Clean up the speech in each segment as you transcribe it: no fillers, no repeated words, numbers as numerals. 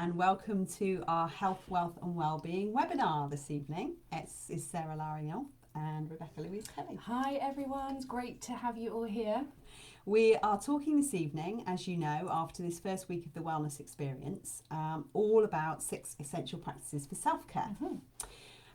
and welcome to our Health, Wealth and Wellbeing webinar this evening. It's Sarah Lariel and Rebecca Louise Kelly. Hi everyone, it's great to have you all here. We are talking this evening, as you know, after this first week of the wellness experience, all about 6 essential practices for self-care.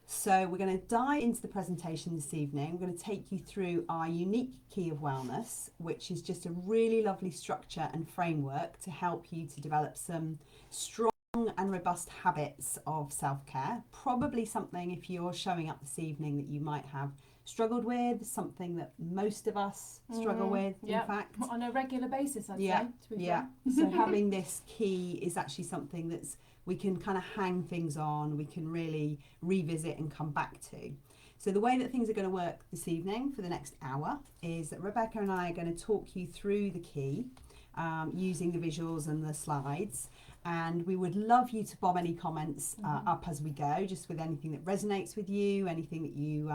So we're going to dive into the presentation this evening. We're going to take you through our unique key of wellness, which is just a really lovely structure and framework to help you to develop some strong and robust habits of self-care. Probably something, if you're showing up this evening, that you might have struggled with, something that most of us struggle with, in fact. On a regular basis, I'd say. So having this key is actually something that's we can kind of hang things on, we can really revisit and come back to. So the way that things are going to work this evening for the next hour is that Rebecca and I are going to talk you through the key using the visuals and the slides. And we would love you to bob any comments up as we go, just with anything that resonates with you, anything that you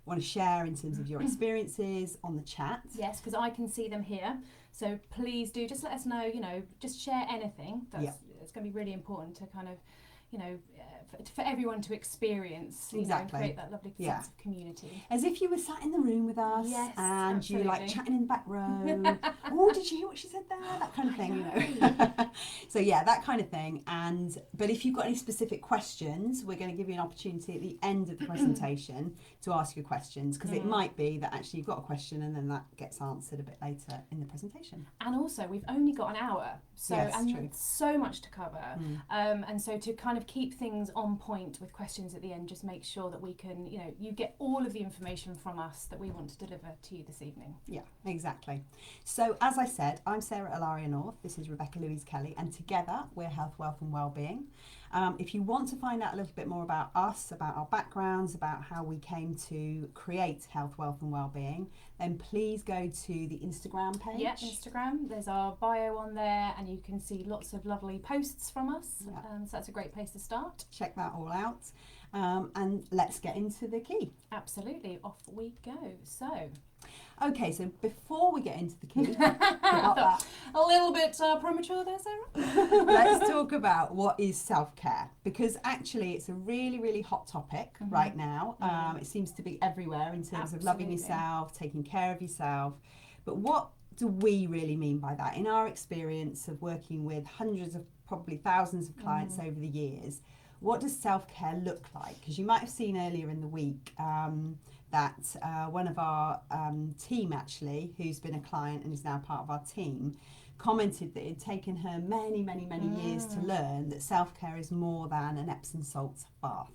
want to share in terms of your experiences on the chat. Yes, because I can see them here. So please do just let us know, just share anything. It's going to be really important to kind of, for everyone to experience, and create that lovely sense of community. As if you were sat in the room with us, yes, and absolutely. you like chatting in the back row. Oh, did you hear what she said there? That kind of thing, So yeah, that kind of thing. But if you've got any specific questions, we're going to give you an opportunity at the end of the presentation to ask your questions, because it might be that actually you've got a question and then that gets answered a bit later in the presentation. And also, we've only got an hour, so much to cover. And so to kind of keep things on point with questions at the end, just make sure that we can, you get all of the information from us that we want to deliver to you this evening. Yeah, exactly. So as I said, I'm Sarah Ilaria North, this is Rebecca Louise Kelly, and together we're Health, Wealth and Wellbeing. If you want to find out a little bit more about us, about our backgrounds, about how we came to create Health, Wealth and Wellbeing, then please go to the Instagram page. Yeah, Instagram. There's our bio on there, and you can see lots of lovely posts from us. So that's a great place to start. Check that all out. And let's get into the key. Absolutely. Off we go. Okay, so before we get into the key, a little bit premature there, Sarah. Let's talk about what is self-care, because actually it's a really, really hot topic right now. It seems to be everywhere in terms of loving yourself, taking care of yourself. But what do we really mean by that? In our experience of working with hundreds of, probably thousands of clients over the years, what does self-care look like? Because you might have seen earlier in the week that one of our team, actually, who's been a client and is now part of our team, commented that it had taken her many, many, many years to learn that self-care is more than an Epsom salt bath.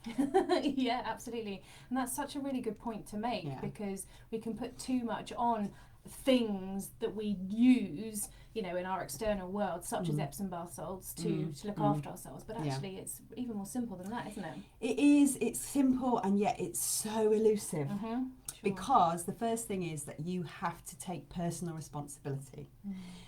Yeah, absolutely. And that's such a really good point to make, because we can put too much on things that we use, in our external world, such as Epsom bath salts, to look after ourselves. But actually, it's even more simple than that, isn't it? It is. It's simple, and yet it's so elusive. Because the first thing is that you have to take personal responsibility.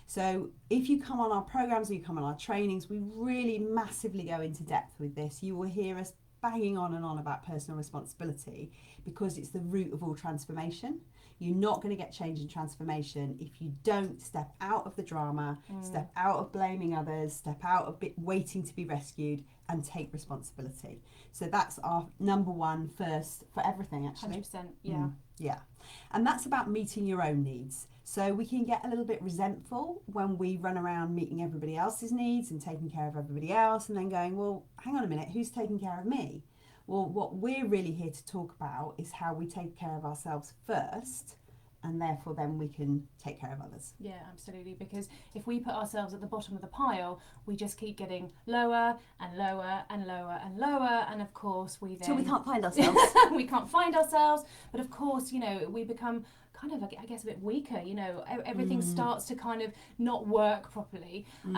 So if you come on our programs or you come on our trainings, we really massively go into depth with this. You will hear us banging on and on about personal responsibility, because it's the root of all transformation. You're not going to get change and transformation if you don't step out of the drama, step out of blaming others, step out of waiting to be rescued, and take responsibility. So that's our number one first for everything, actually. 100%, yeah. Yeah. And that's about meeting your own needs. So we can get a little bit resentful when we run around meeting everybody else's needs and taking care of everybody else, and then going, well, hang on a minute, who's taking care of me? Well, what we're really here to talk about is how we take care of ourselves first, and therefore then we can take care of others. Yeah, absolutely, because if we put ourselves at the bottom of the pile, we just keep getting lower and lower and lower and lower, and of course we then... So we can't find ourselves. We can't find ourselves, but of course, we become kind of, I guess, a bit weaker, everything starts to kind of not work properly in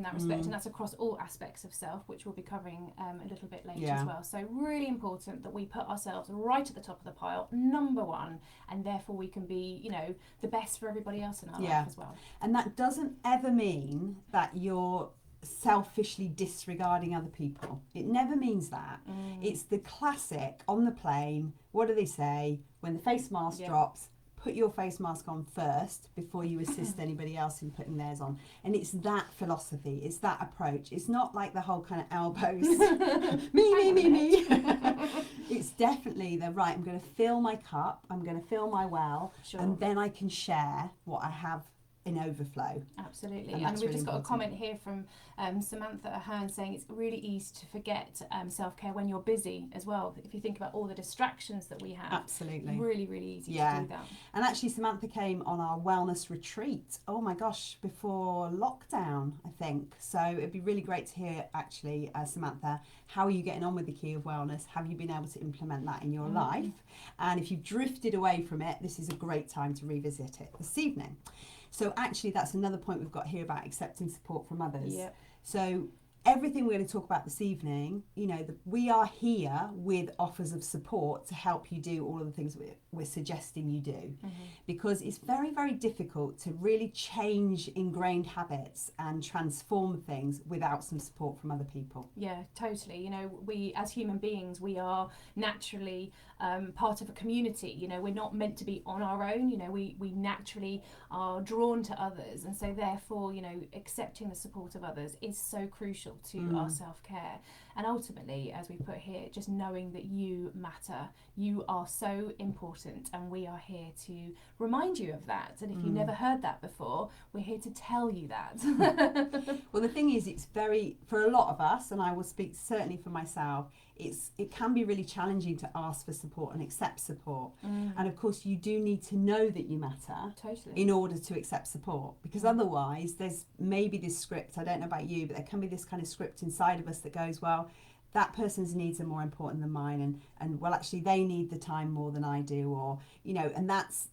that respect, and that's across all aspects of self, which we'll be covering a little bit later as well. So really important that we put ourselves right at the top of the pile, number one, and therefore we can be, the best for everybody else in our life as well. And that doesn't ever mean that you're selfishly disregarding other people. It never means that. It's the classic on the plane, what do they say? When the face mask drops, put your face mask on first before you assist anybody else in putting theirs on. And it's that philosophy, it's that approach. It's not like the whole kind of elbows, me. It's definitely the right, I'm going to fill my cup, I'm going to fill my well, and then I can share what I have in overflow. Absolutely. And we've just got a comment here from Samantha Ahern saying it's really easy to forget self-care when you're busy as well. If you think about all the distractions that we have. Absolutely. Really, really easy to do that. And actually Samantha came on our wellness retreat, oh my gosh, before lockdown, I think. So it'd be really great to hear actually, Samantha, how are you getting on with the key of wellness? Have you been able to implement that in your life? And if you've drifted away from it, this is a great time to revisit it this evening. So actually that's another point we've got here about accepting support from others. Yep. So everything we're going to talk about this evening, you know, we are here with offers of support to help you do all of the things we're suggesting you do, because it's very, very difficult to really change ingrained habits and transform things without some support from other people. Yeah, totally. You know, we as human beings, we are naturally part of a community. You know, we're not meant to be on our own. You know, we naturally are drawn to others, and so therefore, you know, accepting the support of others is so crucial to our self-care. And ultimately, as we put here, just knowing that you matter, you are so important, and we are here to remind you of that. And if you never heard that before, we're here to tell you that. Well, the thing is, it's very, for a lot of us, and I will speak certainly for myself, it can be really challenging to ask for support and accept support. And of course you do need to know that you matter in order to accept support, because otherwise there's maybe this script, I don't know about you, but there can be this kind of script inside of us that goes, well, that person's needs are more important than mine, and well, actually they need the time more than I do, or, you know, and that's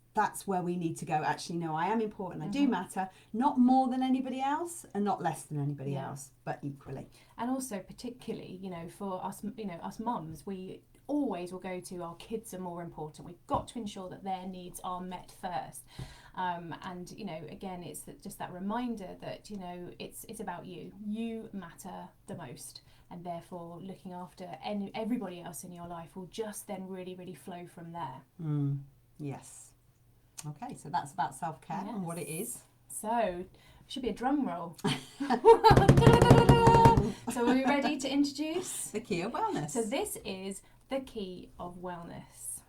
where we need to go, actually, no, I am important, I do matter, not more than anybody else and not less than anybody else, but equally. And also particularly, you know, for us, you know, us mums, we always will go to our kids are more important. We've got to ensure that their needs are met first. And, you know, again, it's just that reminder that, you know, it's about you. You matter the most. And therefore, looking after everybody else in your life will just then really, really flow from there. Yes. Okay, so that's about self-care and what it is. So, should be a drum roll. So are we ready to introduce? The key of wellness. So this is the key of wellness.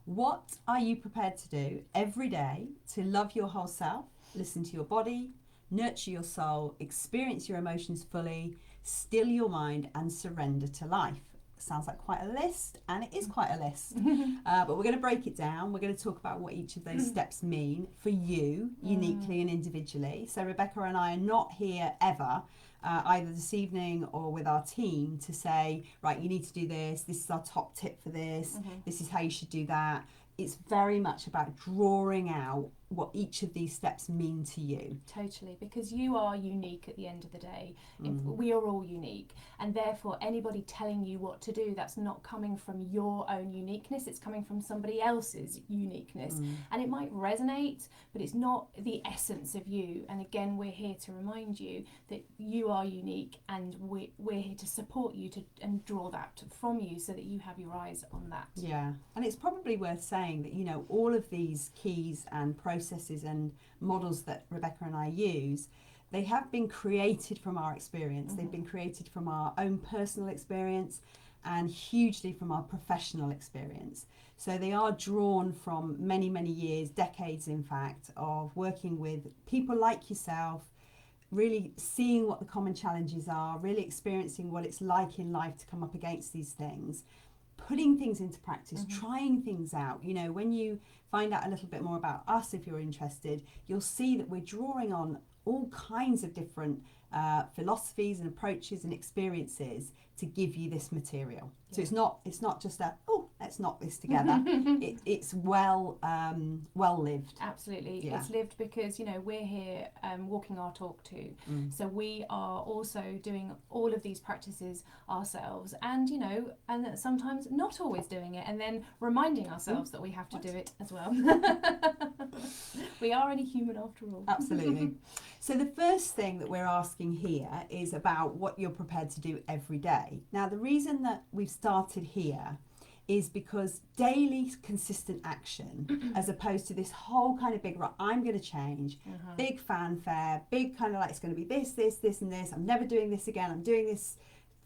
What are you prepared to do every day to love your whole self, listen to your body, nurture your soul, experience your emotions fully, still your mind and surrender to life? Sounds like quite a list, and it is quite a list. But we're going to break it down. We're going to talk about what each of those steps mean for you, uniquely and individually. So Rebecca and I are not here ever, either this evening or with our team, to say, right, you need to do this. This is our top tip for this. This is how you should do that. It's very much about drawing out what each of these steps mean to you. Totally, because you are unique at the end of the day. We are all unique, and therefore anybody telling you what to do, that's not coming from your own uniqueness, it's coming from somebody else's uniqueness. And it might resonate, but it's not the essence of you. And again, we're here to remind you that you are unique, and we're here to support you and draw that from you so that you have your eyes on that. Yeah, and it's probably worth saying that, you know, all of these keys and processes and models that Rebecca and I use, they have been created from our experience. They've been created from our own personal experience and hugely from our professional experience. So they are drawn from many, many years, decades in fact, of working with people like yourself, really seeing what the common challenges are, really experiencing what it's like in life to come up against these things, putting things into practice, trying things out. You know, when you find out a little bit more about us, if you're interested, you'll see that we're drawing on all kinds of different philosophies and approaches and experiences to give you this material. So it's not just a, oh, let's knock this together. It's well lived. Absolutely. It's lived, because, you know, we're here walking our talk too. So we are also doing all of these practices ourselves, and, you know, and sometimes not always doing it, and then reminding ourselves that we have to do it as well. We are only human after all. Absolutely. So the first thing that we're asking here is about what you're prepared to do every day. Now, the reason that we've started here is because daily consistent action, as opposed to this whole kind of big, right, I'm going to change, big fanfare, big kind of like, it's going to be this, this, this and this, I'm never doing this again, I'm doing this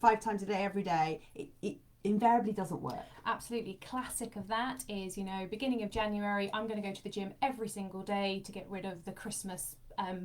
5 times a day, every day, it invariably doesn't work. Absolutely. Classic of that is, you know, beginning of January, I'm going to go to the gym every single day to get rid of the Christmas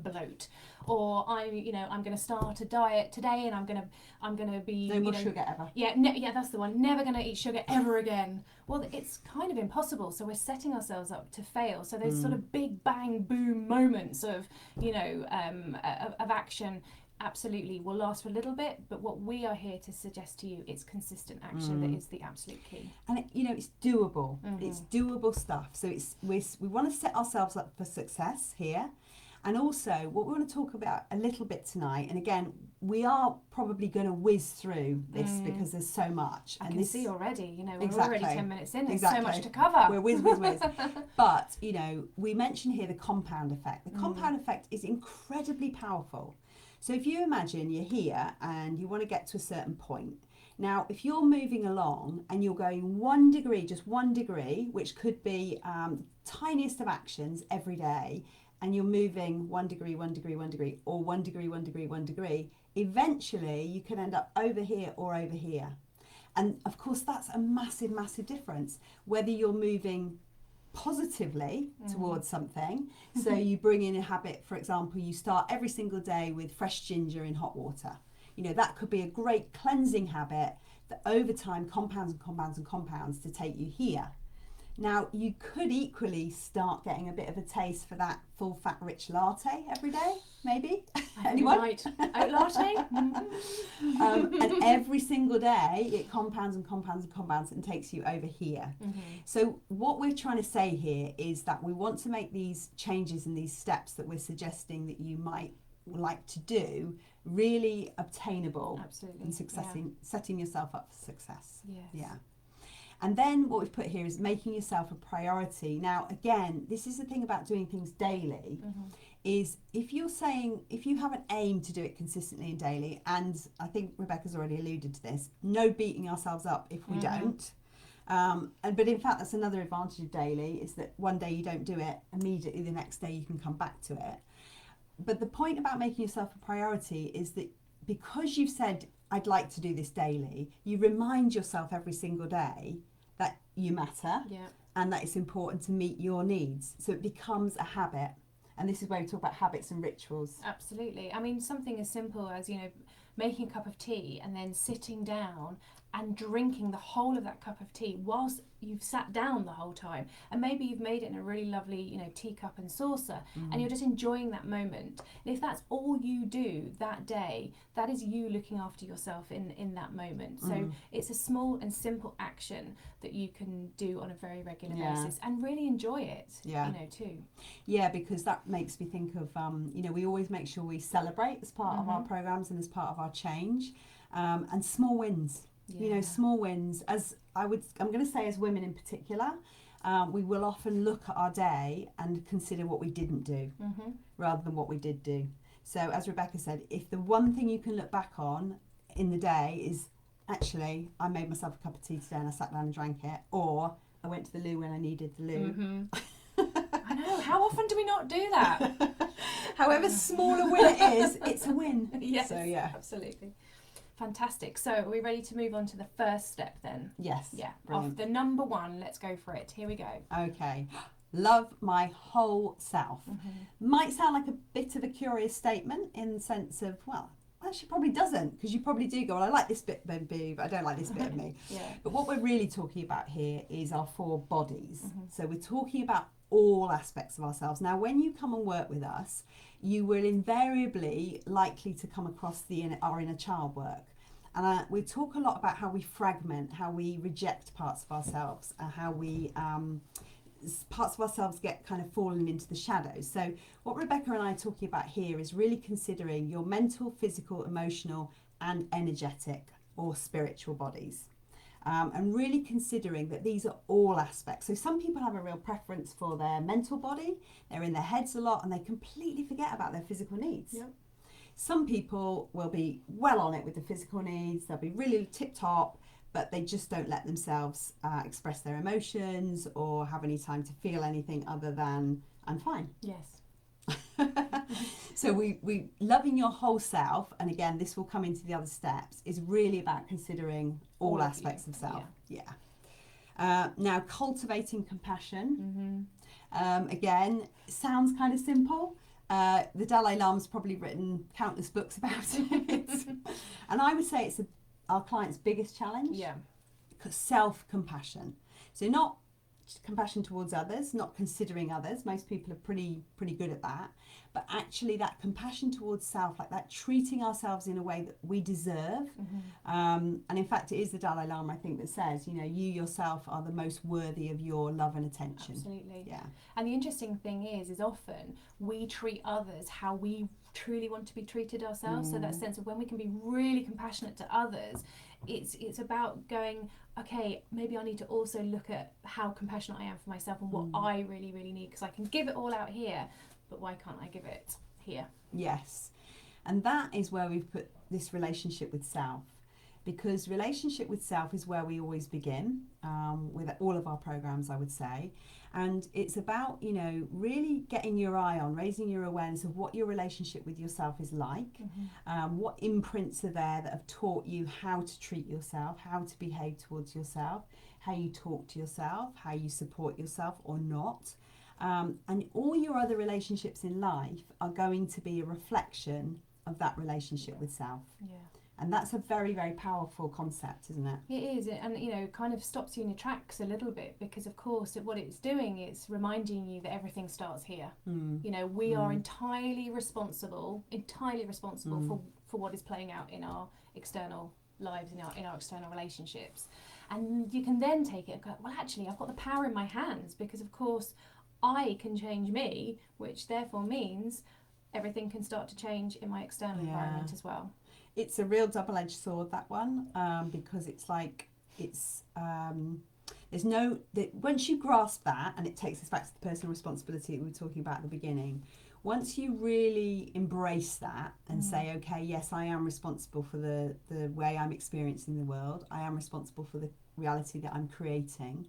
bloat, or I'm going to start a diet today, and I'm going to be no more sugar ever. Yeah, that's the one. Never going to eat sugar ever again. Well, it's kind of impossible. So we're setting ourselves up to fail. So there's sort of big bang boom moments of of action. Absolutely will last for a little bit, but what we are here to suggest to you, it's consistent action that is the absolute key. And it's doable. It's doable stuff. So we want to set ourselves up for success here. And also what we want to talk about a little bit tonight, and again, we are probably going to whiz through this because there's so much. I can see already, we're Exactly. already 10 minutes in, there's Exactly. so much to cover. We're whiz. But, we mentioned here the compound effect. The compound effect is incredibly powerful. So if you imagine you're here and you want to get to a certain point. Now, if you're moving along and you're going 1 degree, just 1 degree, which could be tiniest of actions every day, and you're moving 1 degree, 1 degree, 1 degree, or 1 degree, 1 degree, 1 degree, eventually you can end up over here or over here. And of course, that's a massive, massive difference, whether you're moving positively towards something. So you bring in a habit, for example, you start every single day with fresh ginger in hot water. That could be a great cleansing habit that over time compounds and compounds and compounds to take you here. Now, you could equally start getting a bit of a taste for that full fat rich latte every day, maybe. Anyone? Right. Oat latte? And every single day it compounds and compounds and compounds and takes you over here. So what we're trying to say here is that we want to make these changes and these steps that we're suggesting that you might like to do really obtainable. Absolutely. And setting yourself up for success. Yes. Yeah. And then what we've put here is making yourself a priority. Now, again, this is the thing about doing things daily, is if you have an aim to do it consistently and daily, and I think Rebecca's already alluded to this, no beating ourselves up if we don't. But in fact, that's another advantage of daily, is that one day you don't do it, immediately the next day you can come back to it. But the point about making yourself a priority is that because you've said, I'd like to do this daily, you remind yourself every single day that you matter and that it's important to meet your needs. So it becomes a habit. And this is where we talk about habits and rituals. Absolutely. I mean, something as simple as, making a cup of tea and then sitting down and drinking the whole of that cup of tea whilst you've sat down the whole time, and maybe you've made it in a really lovely teacup and saucer, and you're just enjoying that moment. And if that's all you do that day, that is you looking after yourself in that moment. So it's a small and simple action that you can do on a very regular basis and really enjoy it too. Yeah, because that makes me think of we always make sure we celebrate as part of our programs and as part of our change, and small wins. Small wins, I'm going to say as women in particular, we will often look at our day and consider what we didn't do rather than what we did do. So as Rebecca said, if the one thing you can look back on in the day is, actually, I made myself a cup of tea today and I sat down and drank it, or I went to the loo when I needed the loo. I know, how often do we not do that? However small a win it is, it's a win. Yes, so, yeah. Absolutely. Fantastic. So are we ready to move on to the first step then? Yes. Yeah. Brilliant. Of the number one, let's go for it. Here we go. Okay. Love my whole self. Might sound like a bit of a curious statement in the sense of, well, actually probably doesn't, because you probably do go, well, I like this bit of me, but I don't like this bit of me. But what we're really talking about here is our 4 bodies. So we're talking about all aspects of ourselves. Now, when you come and work with us, you will invariably likely to come across our inner child work. And we talk a lot about how we fragment, how we reject parts of ourselves, how we parts of ourselves get kind of fallen into the shadows. So what Rebecca and I are talking about here is really considering your mental, physical, emotional and energetic or spiritual bodies. And really considering that these are all aspects. So some people have a real preference for their mental body, they're in their heads a lot and they completely forget about their physical needs. Some people will be well on it with the physical needs, they'll be really tip top, but they just don't let themselves express their emotions or have any time to feel anything other than I'm fine. Yes. So we loving your whole self, and again this will come into the other steps, is really about considering all aspects of self. Now cultivating compassion, again, sounds kind of simple. The Dalai Lama's probably written countless books about it, and I would say it's our client's biggest challenge. Self-compassion. So not compassion towards others, not considering others. Most people are pretty good at that, but actually that compassion towards self, like that treating ourselves in a way that we deserve. And in fact, it is the Dalai Lama, I think, that says, you yourself are the most worthy of your love and attention. Absolutely. Yeah. And the interesting thing is often we treat others how we truly want to be treated ourselves. So that sense of when we can be really compassionate to others, it's about going, okay, maybe I need to also look at how compassionate I am for myself and what I really, really need, because I can give it all out here, but why can't I give it here? Yes. And that is where we've put this relationship with self, because relationship with self is where we always begin with all of our programs, I would say. And it's about, really getting your eye on, raising your awareness of what your relationship with yourself is like, what imprints are there that have taught you how to treat yourself, how to behave towards yourself, how you talk to yourself, how you support yourself or not. And all your other relationships in life are going to be a reflection of that relationship with self. Yeah. And that's a very, very powerful concept, isn't it? It is, and kind of stops you in your tracks a little bit, because of course what it's doing is reminding you that everything starts here. We are entirely responsible for what is playing out in our external lives, in our external relationships. And you can then take it and go, well, actually, I've got the power in my hands, because of course I can change me, which therefore means everything can start to change in my external environment as well. It's a real double-edged sword, that one, because it's like, there's no, once you grasp that, and it takes us back to the personal responsibility that we were talking about at the beginning, once you really embrace that and say, okay, yes, I am responsible for the way I'm experiencing the world, I am responsible for the reality that I'm creating,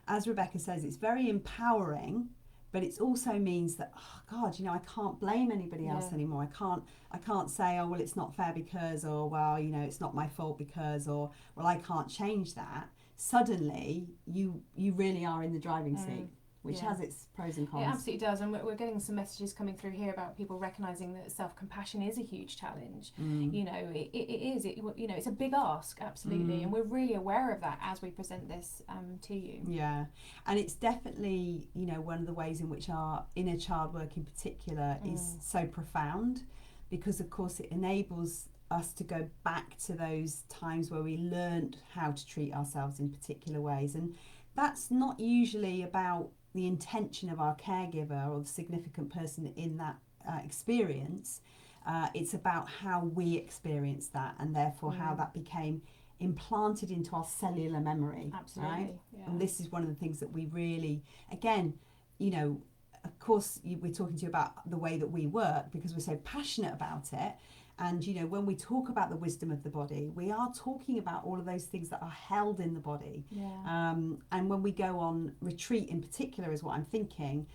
as Rebecca says, it's very empowering. But it also means that, oh God, I can't blame anybody else anymore. I can't say, oh, well, it's not fair because, or, well, it's not my fault because, or, well, I can't change that. Suddenly, you really are in the driving seat, which has its pros and cons. It absolutely does. And we're getting some messages coming through here about people recognising that self-compassion is a huge challenge. It is. It's a big ask, absolutely. And we're really aware of that as we present this to you. Yeah. And it's definitely, one of the ways in which our inner child work in particular is so profound, because, of course, it enables us to go back to those times where we learned how to treat ourselves in particular ways. And that's not usually about the intention of our caregiver or the significant person in that experience. It's about how we experience that, and therefore how that became implanted into our cellular memory. Absolutely. Right? Yeah. And this is one of the things that we really, again, of course, we're talking to you about the way that we work because we're so passionate about it. And, when we talk about the wisdom of the body, we are talking about all of those things that are held in the body. Yeah. And when we go on retreat in particular is what I'm thinking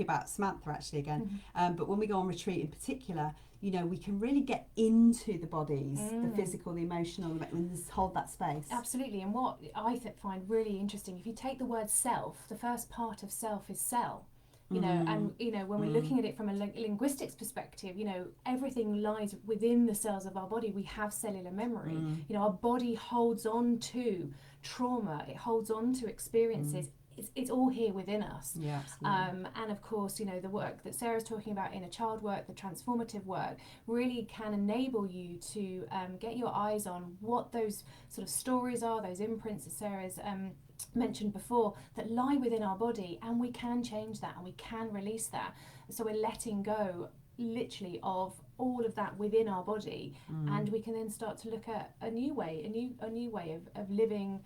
about Samantha actually again. But when we go on retreat in particular, we can really get into the bodies, the physical, the emotional, and just hold that space. Absolutely. And what I find really interesting, if you take the word self, the first part of self is cell. And when we're looking at it from a linguistics perspective, everything lies within the cells of our body. We have cellular memory. Our body holds on to trauma, it holds on to experiences. It's all here within us. Yeah, absolutely. And of course, the work that Sarah's talking about, inner child work, the transformative work, really can enable you to get your eyes on what those sort of stories are, those imprints that Sarah's mentioned before, that lie within our body, and we can change that and we can release that. So we're letting go literally of all of that within our body, and we can then start to look at a new way of living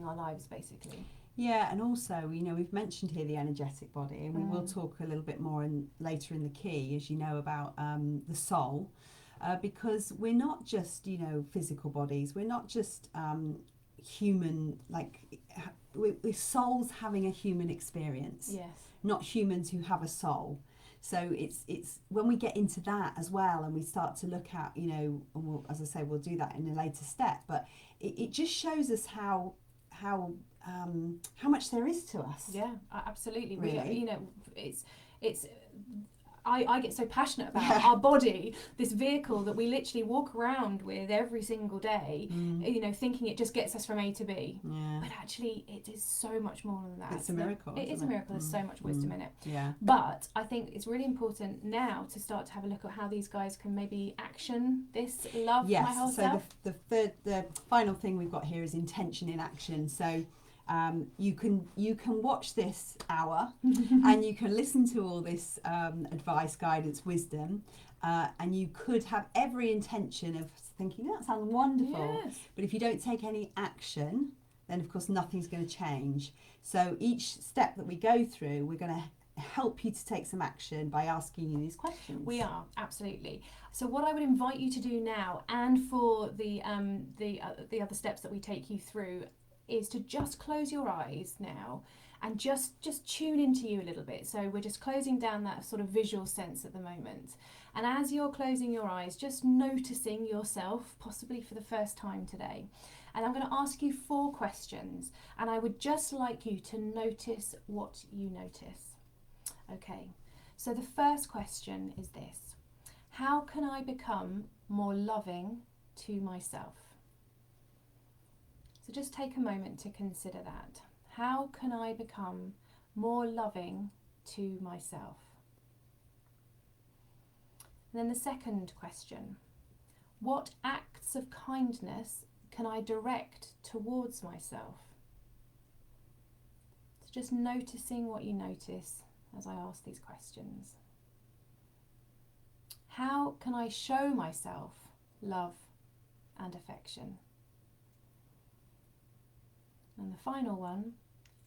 our lives, basically. Yeah, and also, we've mentioned here the energetic body, and we will talk a little bit more later in the key, as you know, about the soul, because we're not just, physical bodies, we're not just human, like we're souls having a human experience, Yes. not humans who have a soul. So it's when we get into that as well, and we start to look at, you know, and we'll, as I say, we'll do that in a later step, but it just shows us how much there is to us. Yeah, absolutely. Really? We, you know, it's I get so passionate about our body, this vehicle that we literally walk around with every single day, you know, thinking it just gets us from A to B. Yeah. But actually, it is so much more than that. It's a miracle. It is a miracle. There's so much wisdom in it. Yeah. But I think it's really important now to start to have a look at how these guys can maybe action this love my whole self. So the final thing we've got here is intention in action. So you can watch this hour and you can listen to all this advice, guidance, wisdom, and you could have every intention of thinking that sounds wonderful. Yes. But if you don't take any action, then of course nothing's going to change. So each step that we go through, we're going to help you to take some action by asking you these questions. We are, absolutely. So what I would invite you to do now, and for the other steps that we take you through, is to just close your eyes now and just tune into you a little bit. So we're just closing down that sort of visual sense at the moment. And as you're closing your eyes, just noticing yourself, possibly for the first time today. And I'm going to ask you 4 questions, and I would just like you to notice what you notice. Okay, so the first question is this: how can I become more loving to myself? So just take a moment to consider that. How can I become more loving to myself? And then the second question: what acts of kindness can I direct towards myself? So just noticing what you notice as I ask these questions. How can I show myself love and affection? And the final one: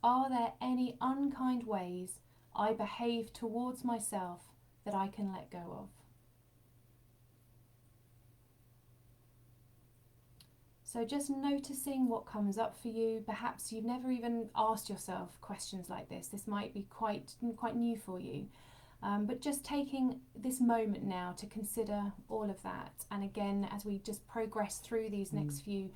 are there any unkind ways I behave towards myself that I can let go of? So just noticing what comes up for you. Perhaps you've never even asked yourself questions like this. This might be quite new for you. But just taking this moment now to consider all of that. And again, as we just progress through these next few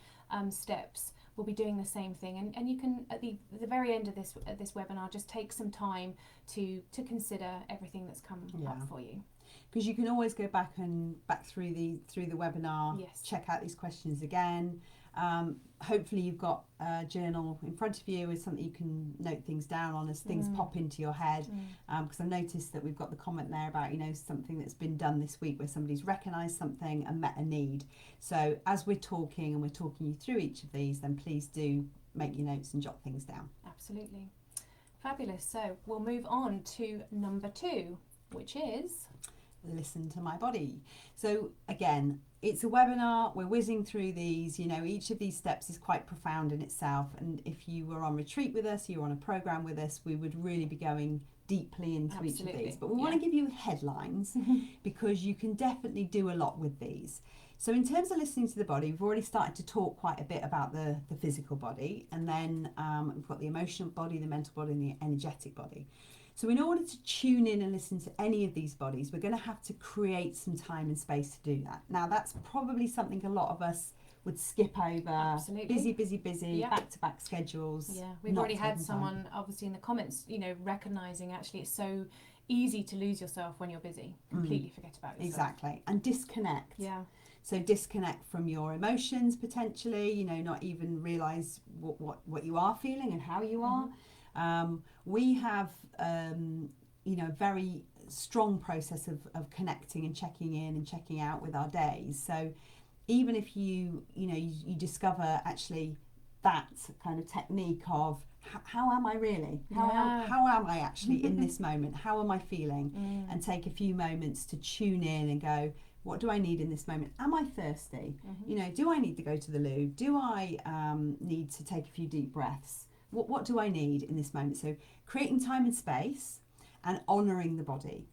steps, we'll be doing the same thing. And you can, at the very end of this webinar, just take some time to consider everything that's come up for you. Because you can always go back through the webinar, Yes. check out these questions again. Hopefully you've got a journal in front of you with something you can note things down on as things pop into your head. Because I've noticed that we've got the comment there about, you know, something that's been done this week where somebody's recognised something and met a need. So as we're talking and we're talking you through each of these, then please do make your notes and jot things down. Absolutely. Fabulous. So we'll move on to number 2, which is... listen to my body. So again, it's a webinar, we're whizzing through these, you know, each of these steps is quite profound in itself, and if you were on retreat with us, you're on a program with us, we would really be going deeply into each of these, but we want to give you headlines because you can definitely do a lot with these. So in terms of listening to the body, we've already started to talk quite a bit about the physical body, and then we've got the emotional body, the mental body, and the energetic body. So in order to tune in and listen to any of these bodies, we're going to have to create some time and space to do that. Now, that's probably something a lot of us would skip over. Absolutely. Busy, back-to-back schedules. Yeah, we've already had someone, obviously, in the comments, you know, recognising actually it's so easy to lose yourself when you're busy. Completely forget about yourself. Exactly. And disconnect. Yeah. So disconnect from your emotions, potentially, you know, not even realise what you are feeling and how you are. We have, you know, a very strong process of connecting and checking in and checking out with our days. So even if you discover actually that kind of technique of how am I really? How am I actually in this moment? How am I feeling? And take a few moments to tune in and go, what do I need in this moment? Am I thirsty? You know, do I need to go to the loo? Do I need to take a few deep breaths? What do I need in this moment? So creating time and space and honouring the body.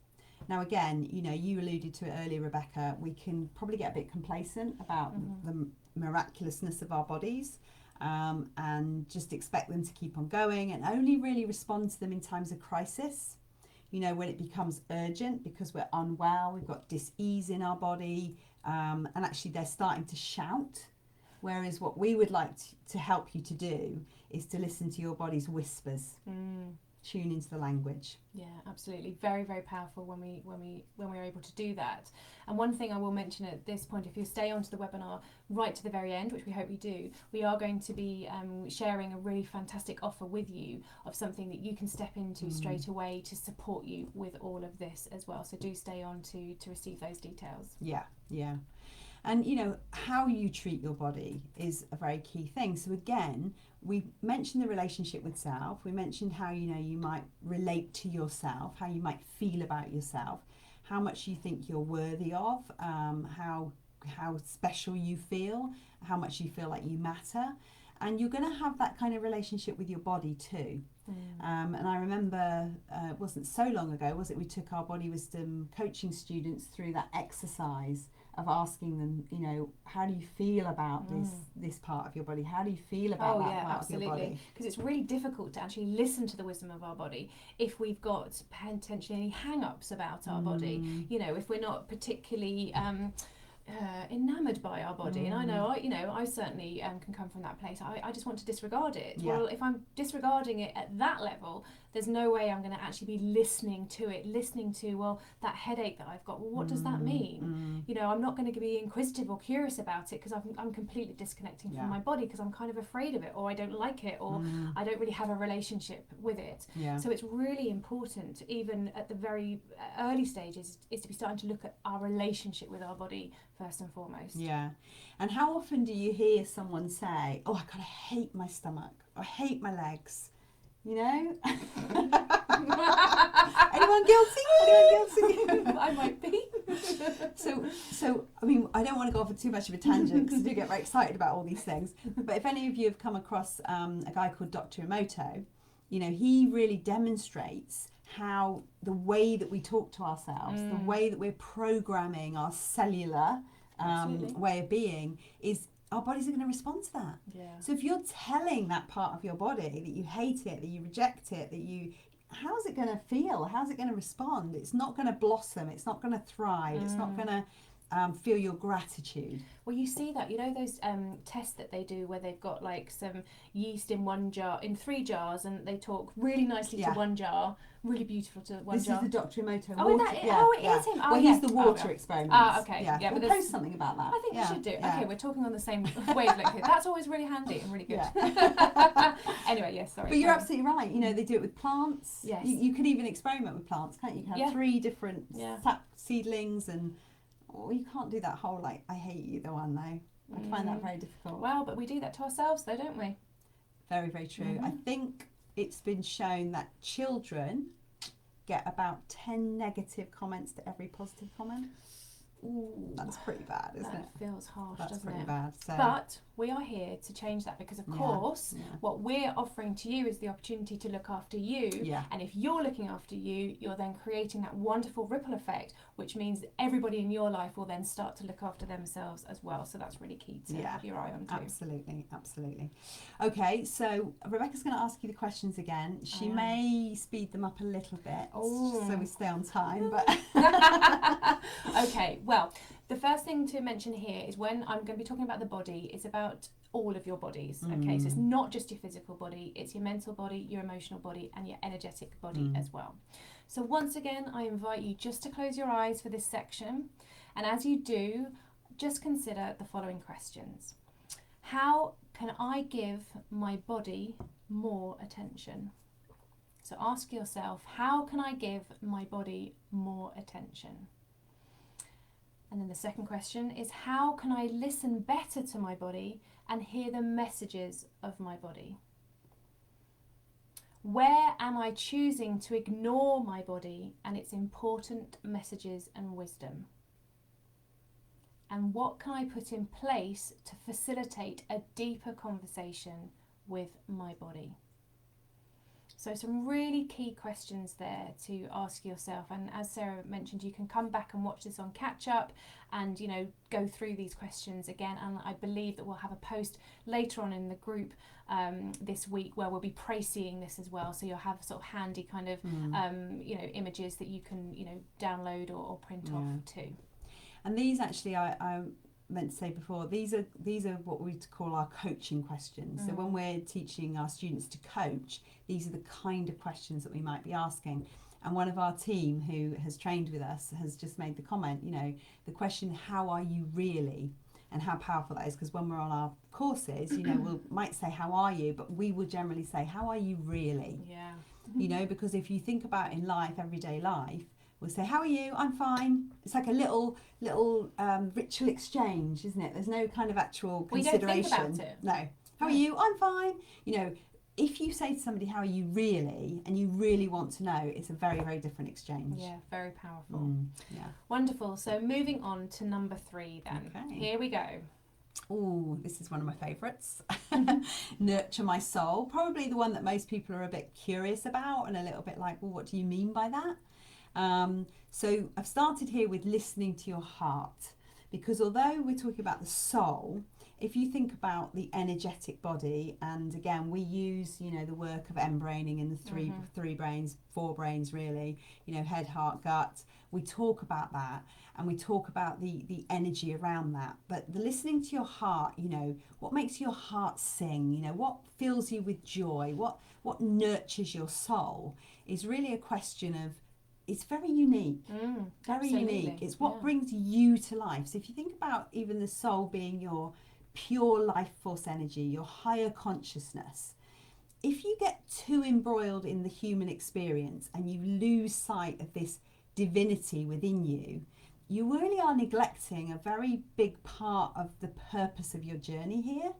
Now again, you know, you alluded to it earlier, Rebecca, we can probably get a bit complacent about the miraculousness of our bodies. and just expect them to keep on going, and only really respond to them in times of crisis. When it becomes urgent because we're unwell, we've got dis-ease in our body, and actually they're starting to shout. Whereas what we would like to help you to do is to listen to your body's whispers. Tune into the language. Yeah, absolutely. Very, very powerful when we're able to do that. And one thing I will mention at this point, if you stay onto the webinar right to the very end, which we hope you do, we are going to be sharing a really fantastic offer with you of something that you can step into straight away to support you with all of this as well. So do stay on to receive those details. Yeah. And how you treat your body is a very key thing. So again, we mentioned the relationship with self. We mentioned how you might relate to yourself, how you might feel about yourself, how much you think you're worthy of, how special you feel, how much you feel like you matter. And you're going to have that kind of relationship with your body too. And I remember it wasn't so long ago, was it? We took our Body Wisdom coaching students through that exercise of asking them, how do you feel about this part of your body? How do you feel about that part of your body? Because it's really difficult to actually listen to the wisdom of our body if we've got potentially any hang-ups about our body. If we're not particularly enamoured by our body, and I know I certainly can come from that place. I just want to disregard it. Well, if I'm disregarding it at that level, there's no way I'm going to actually be listening to that headache that I've got. Well, what does that mean? I'm not going to be inquisitive or curious about it because I'm completely disconnecting from my body because I'm kind of afraid of it, or I don't like it, or I don't really have a relationship with it. So it's really important, even at the very early stages, is to be starting to look at our relationship with our body first and foremost. And how often do you hear someone say, "Oh, I hate my stomach, I hate my legs"? Anyone guilty? I might be. So I mean, I don't want to go off on too much of a tangent because I do get very excited about all these things. But if any of you have come across a guy called Dr. Emoto, he really demonstrates how the way that we talk to ourselves, the way that we're programming our cellular way of being is our bodies are going to respond to that. So if you're telling that part of your body that you hate it, that you reject it, how's it going to feel? How's it going to respond? It's not going to blossom. It's not going to thrive. It's not going to feel your gratitude. Well, you see that, those tests that they do where they've got like some yeast in one jar, in 3 jars, and they talk really nicely to one jar, really beautiful to one jar. This is the Dr. Emoto water. It is him. Well, he's the water experiment. Okay. We'll post something about that. I think we should do. Okay, we're talking on the same wavelength here. That's always really handy and really good. Anyway, yes, sorry. But you're absolutely right. They do it with plants. Yes. You could even experiment with plants, can't you? You can have 3 different seedlings and... Well, you can't do that whole I hate you the one though. I find that very difficult. Well, but we do that to ourselves though, don't we? Very, very true. I think it's been shown that children get about 10 negative comments to every positive comment. Ooh, that's pretty bad, isn't it? That feels harsh, doesn't it? That's pretty bad. So. But we are here to change that because, of course, what we're offering to you is the opportunity to look after you. And if you're looking after you, you're then creating that wonderful ripple effect, which means that everybody in your life will then start to look after themselves as well. So that's really key to have your eye on too. Absolutely. Okay, so Rebecca's going to ask you the questions again. She may speed them up a little bit so we stay on time. But okay, well, the first thing to mention here is when I'm going to be talking about the body, it's about all of your bodies. Okay, so it's not just your physical body, it's your mental body, your emotional body, and your energetic body as well. So once again, I invite you just to close your eyes for this section, and as you do, just consider the following questions. How can I give my body more attention? So ask yourself, how can I give my body more attention? And then the second question is, how can I listen better to my body and hear the messages of my body? Where am I choosing to ignore my body and its important messages and wisdom? And what can I put in place to facilitate a deeper conversation with my body? So some really key questions there to ask yourself, and as Sarah mentioned, you can come back and watch this on catch up and, you know, go through these questions again. And I believe that we'll have a post later on in the group this week where we'll be précising this as well, so you'll have sort of handy kind of you know, images that you can, you know, download or print off too. And these actually I meant to say before, these are what we call our coaching questions. So when we're teaching our students to coach, these are the kind of questions that we might be asking. And one of our team who has trained with us has just made the comment, you know, the question, how are you really? And how powerful that is, because when we're on our courses, you know, we might say, how are you? But we will generally say, how are you really? Yeah. You know, because if you think about in life, everyday life, we'll say, how are you? I'm fine. It's like a little ritual exchange, isn't it? There's no kind of actual consideration. We don't think about it. No. How are you? I'm fine. You know, if you say to somebody, how are you really? And you really want to know, it's a very, very different exchange. Yeah, very powerful. Yeah. Wonderful. So moving on to number 3 then. Okay. Here we go. Oh, this is one of my favourites. Nurture my soul. Probably the one that most people are a bit curious about and a little bit like, well, what do you mean by that? So I've started here with listening to your heart, because although we're talking about the soul, if you think about the energetic body, and again we use, you know, the work of embraining in the three brains, 4 brains really, you know, head, heart, gut, we talk about that and we talk about the energy around that. But the listening to your heart, you know, what makes your heart sing, you know, what fills you with joy, what nurtures your soul, is really a question of, it's very unique, very unique. It's what brings you to life. So if you think about even the soul being your pure life force energy, your higher consciousness, if you get too embroiled in the human experience and you lose sight of this divinity within you, you really are neglecting a very big part of the purpose of your journey here.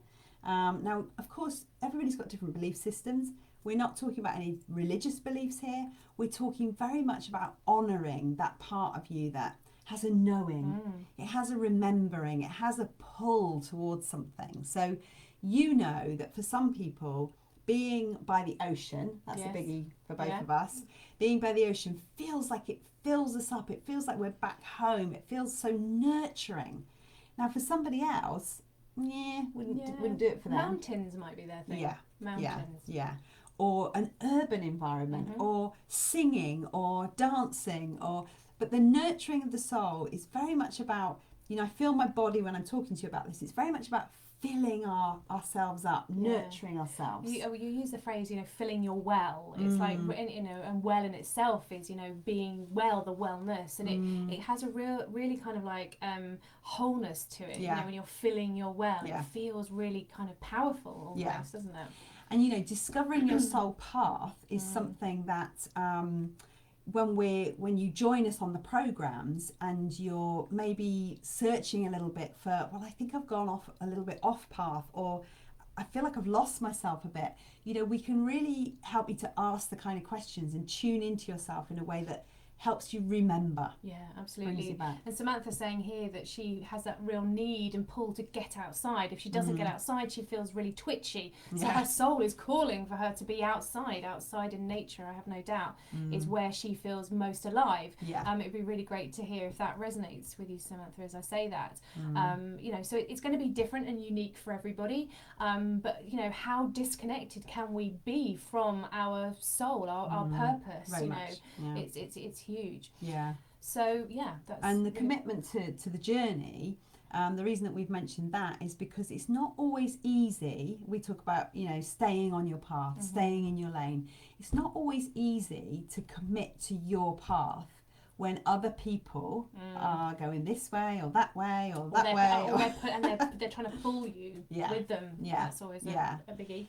Now, of course, everybody's got different belief systems. We're not talking about any religious beliefs here. We're talking very much about honouring that part of you that has a knowing, it has a remembering, it has a pull towards something. So you know that for some people, being by the ocean, that's a biggie for both of us, being by the ocean feels like it fills us up, it feels like we're back home, it feels so nurturing. Now for somebody else, wouldn't do it for them. Mountains might be their thing. Mountains. Yeah. Or an urban environment, or singing, or dancing, but the nurturing of the soul is very much about, you know, I feel my body when I'm talking to you about this, it's very much about filling ourselves up, nurturing ourselves. You use the phrase, you know, filling your well. It's like, you know, and well in itself is, you know, being well, the wellness, and it has a really kind of like wholeness to it. You know, when you're filling your well, it feels really kind of powerful almost, doesn't it? And, you know, discovering your soul path is something that when you join us on the programs and you're maybe searching a little bit for, well, I think I've gone off a little bit off path, or I feel like I've lost myself a bit, you know, we can really help you to ask the kind of questions and tune into yourself in a way that helps you remember. Yeah, absolutely. And Samantha's saying here that she has that real need and pull to get outside. If she doesn't get outside, she feels really twitchy. So her soul is calling for her to be outside in nature, I have no doubt, is where she feels most alive. It'd be really great to hear if that resonates with you, Samantha, as I say that. You know, so it's going to be different and unique for everybody. But, you know, how disconnected can we be from our soul, our purpose? Very you much. know, it's huge. So that's, and the commitment to the journey, the reason that we've mentioned that is because it's not always easy. We talk about, you know, staying on your path, staying in your lane. It's not always easy to commit to your path when other people are going this way or that way or that way, they're trying to pull you with them. That's always a biggie.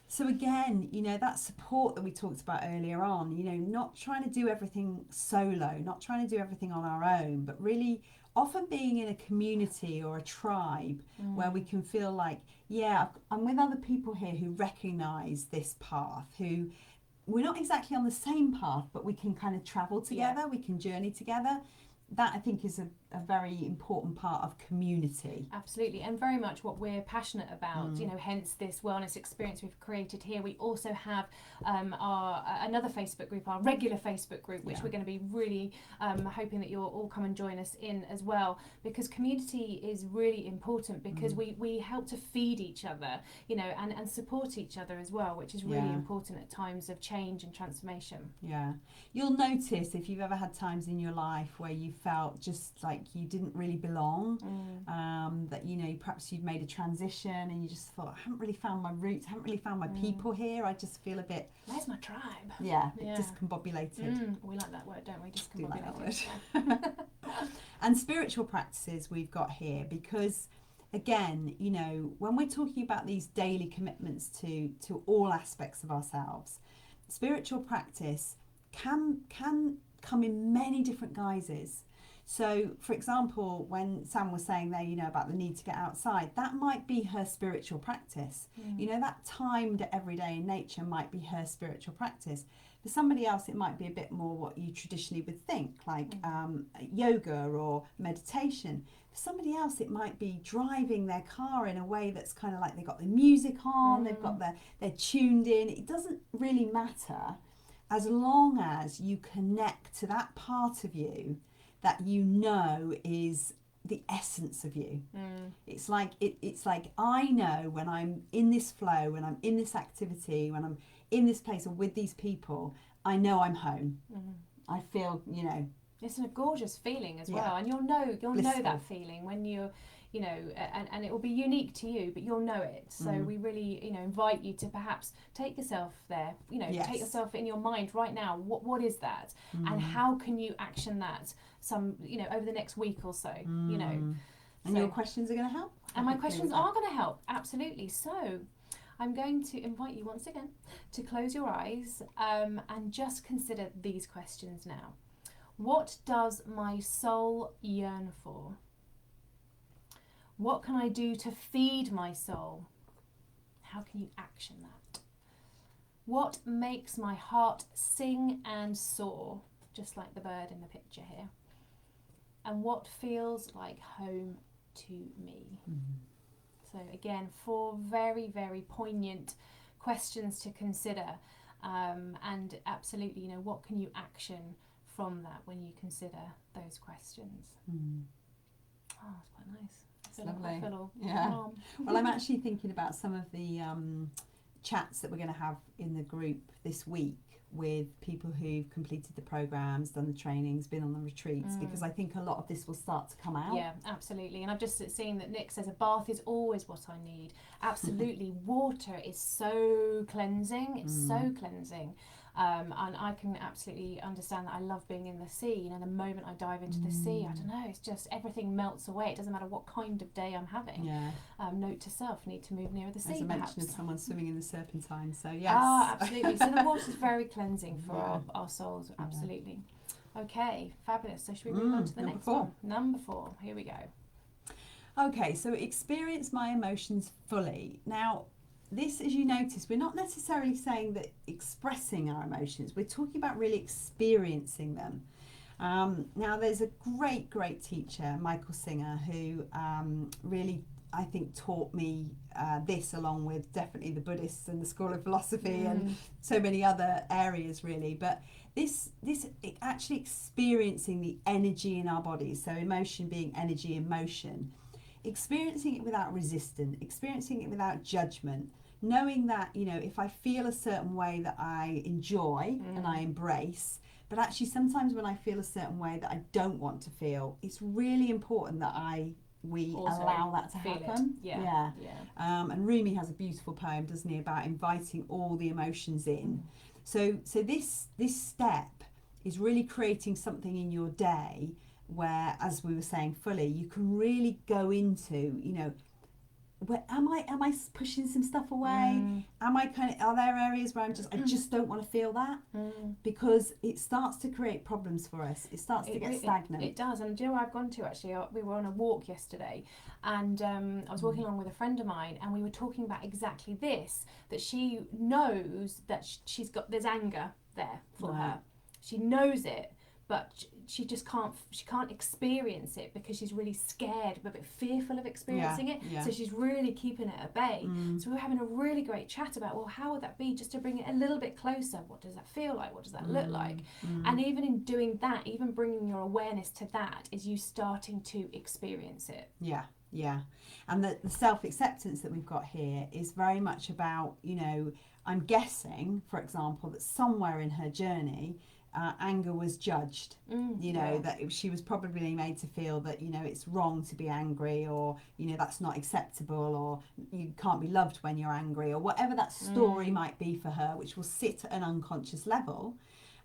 So again, you know, that support that we talked about earlier on, you know, not trying to do everything solo, not trying to do everything on our own, but really often being in a community or a tribe where we can feel like, I'm with other people here who recognise this path, who we're not exactly on the same path, but we can kind of travel together, we can journey together. That I think is a very important part of community. Absolutely, and very much what we're passionate about, you know, hence this wellness experience we've created here. We also have our another Facebook group, our regular Facebook group, which we're going to be really hoping that you'll all come and join us in as well, because community is really important, because we help to feed each other, you know, and support each other as well, which is really important at times of change and transformation. Yeah. You'll notice if you've ever had times in your life where you felt just like you didn't really belong, that, you know, perhaps you've made a transition and you just thought, I haven't really found my roots, I haven't really found my people here, I just feel a bit... Where's my tribe? Yeah, a bit discombobulated. We like that word, don't we? Do like that Discombobulated. word. And spiritual practices we've got here, because again, you know, when we're talking about these daily commitments to all aspects of ourselves, spiritual practice can come in many different guises. So, for example, when Sam was saying there, you know, about the need to get outside, that might be her spiritual practice. You know, that timed every day in nature might be her spiritual practice. For somebody else, it might be a bit more what you traditionally would think, like yoga or meditation. For somebody else, it might be driving their car in a way that's kind of like they've got the music on, they're tuned in. It doesn't really matter, as long as you connect to that part of you that you know is the essence of you. It's like I know when I'm in this flow, when I'm in this activity, when I'm in this place or with these people, I know I'm home. I feel, you know, it's a gorgeous feeling as well, and you'll know that feeling when you're, you know, and it will be unique to you, but you'll know it. So we really, you know, invite you to perhaps take yourself there, you know, take yourself in your mind right now. What is that, and how can you action that? You know, over the next week or so, you know. And your questions are going to help. And my questions are going to help, absolutely. So I'm going to invite you once again to close your eyes and just consider these questions now. What does my soul yearn for? What can I do to feed my soul? How can you action that? What makes my heart sing and soar, just like the bird in the picture here? And what feels like home to me? So again, 4 very, very poignant questions to consider, and absolutely, you know, what can you action from that when you consider those questions? Oh, it's quite nice. It's lovely. Well, I'm actually thinking about some of the chats that we're going to have in the group this week with people who've completed the programs, done the trainings, been on the retreats, because I think a lot of this will start to come out. Yeah, absolutely. And I've just seen that Nick says a bath is always what I need. Absolutely. Water is so cleansing. It's so cleansing. And I can absolutely understand that. I love being in the sea. You know, the moment I dive into the sea, I don't know, it's just everything melts away. It doesn't matter what kind of day I'm having. Note to self, need to move nearer the sea. There's a mention of someone swimming in the Serpentine, so yes. Absolutely. So the water's very cleansing for our souls, absolutely. Okay, fabulous. So should we move on to the next one? Number 4, here we go. Okay, so experience my emotions fully. Now, this, as you notice, we're not necessarily saying that expressing our emotions, we're talking about really experiencing them. Now, there's a great teacher, Michael Singer, who really, I think, taught me this, along with definitely the Buddhists and the School of Philosophy and so many other areas, really. But this actually experiencing the energy in our bodies, so emotion being energy in motion, experiencing it without resistance, experiencing it without judgment, knowing that, you know, if I feel a certain way that I enjoy and I embrace, but actually sometimes when I feel a certain way that I don't want to feel, it's really important that we also allow that to happen. And Rumi has a beautiful poem, doesn't he, about inviting all the emotions in. So this step is really creating something in your day where, as we were saying, fully, you can really go into, you know, where am I pushing some stuff away? Am I are there areas where I just don't want to feel that? Because it starts to create problems for us. It starts to get stagnant. It does. And do you know where I've gone to, actually? We were on a walk yesterday, and I was walking along with a friend of mine, and we were talking about exactly this, that she knows that there's anger there for her. She knows it, but she just can't experience it because she's really scared, but a bit fearful of experiencing it. So she's really keeping it at bay. So we were having a really great chat about, well, how would that be, just to bring it a little bit closer? What does that feel like? What does that look like? And even in doing that, even bringing your awareness to that, is you starting to experience it. Yeah. And the self-acceptance that we've got here is very much about, you know, I'm guessing, for example, that somewhere in her journey, anger was judged. You know, that she was probably made to feel that, you know, it's wrong to be angry, or, you know, that's not acceptable, or you can't be loved when you're angry, or whatever that story might be for her, which will sit at an unconscious level.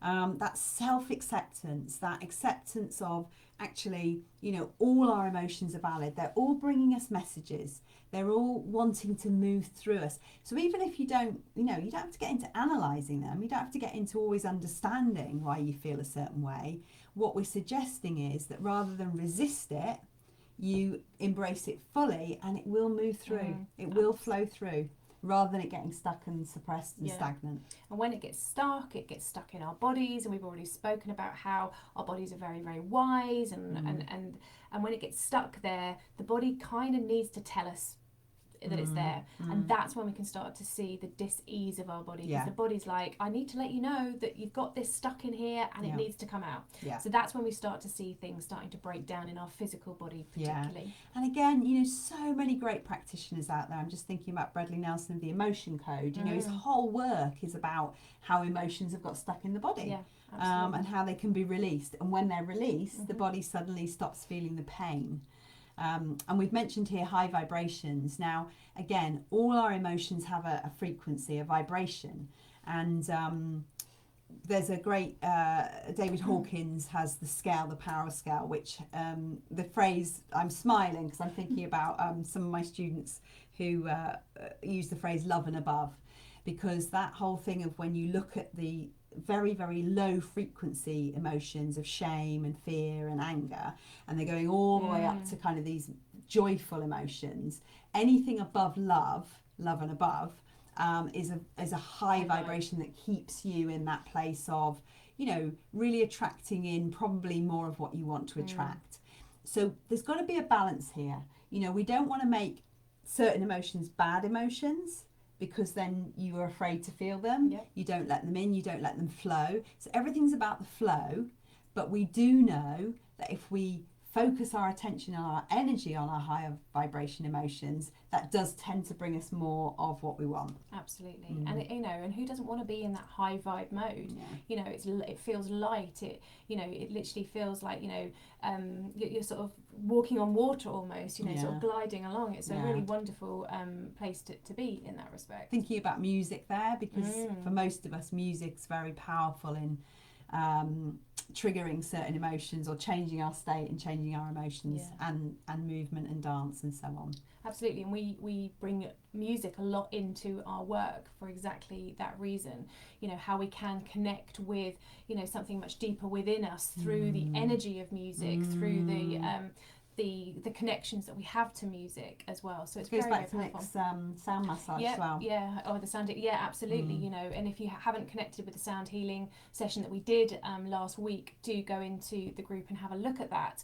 That self-acceptance, that acceptance of, actually, you know, all our emotions are valid. They're all bringing us messages. They're all wanting to move through us. So even if you don't, you know, you don't have to get into analysing them. You don't have to get into always understanding why you feel a certain way. What we're suggesting is that rather than resist it, you embrace it fully, and it will move through. It will flow through, rather than it getting stuck and suppressed and stagnant. And when it gets stuck in our bodies, and we've already spoken about how our bodies are very, very wise, and when it gets stuck there, the body kind of needs to tell us that it's there, and that's when we can start to see the dis-ease of our body, because the body's like, I need to let you know that you've got this stuck in here, and it needs to come out. So that's when we start to see things starting to break down in our physical body particularly. And again, you know, so many great practitioners out there. I'm just thinking about Bradley Nelson of the Emotion Code. You know, his whole work is about how emotions have got stuck in the body, and how they can be released, and when they're released, the body suddenly stops feeling the pain. And we've mentioned here high vibrations. Now, again, all our emotions have a frequency, a vibration. And there's a great, David Hawkins has the scale, the power scale, which the phrase, I'm smiling because I'm thinking about some of my students who use the phrase love and above, because that whole thing of when you look at the very, very low frequency emotions of shame and fear and anger, and they're going all the way up to kind of these joyful emotions. Anything above love and above, is a high vibration that keeps you in that place of, you know, really attracting in probably more of what you want to attract. So there's got to be a balance here. You know, we don't want to make certain emotions bad emotions, because then you are afraid to feel them. You don't let them in, you don't let them flow. So everything's about the flow, but we do know that if we focus our attention and our energy on our higher vibration emotions, that does tend to bring us more of what we want. Absolutely. And it, you know, and who doesn't want to be in that high vibe mode? You know, it feels light. It, you know, it literally feels like, you know, you're sort of walking on water almost, you know, sort of gliding along. It's a really wonderful place to be in that respect. Thinking about music there, because for most of us, music's very powerful in triggering certain emotions, or changing our state and changing our emotions, and movement and dance and so on. Absolutely. And we bring music a lot into our work for exactly that reason. You know, how we can connect with, you know, something much deeper within us through the energy of music, through the connections that we have to music as well. So it's goes very, back very to powerful. Nick's sound massage as well. Or the sound, absolutely. You know, and if you haven't connected with the sound healing session that we did last week, do go into the group and have a look at that,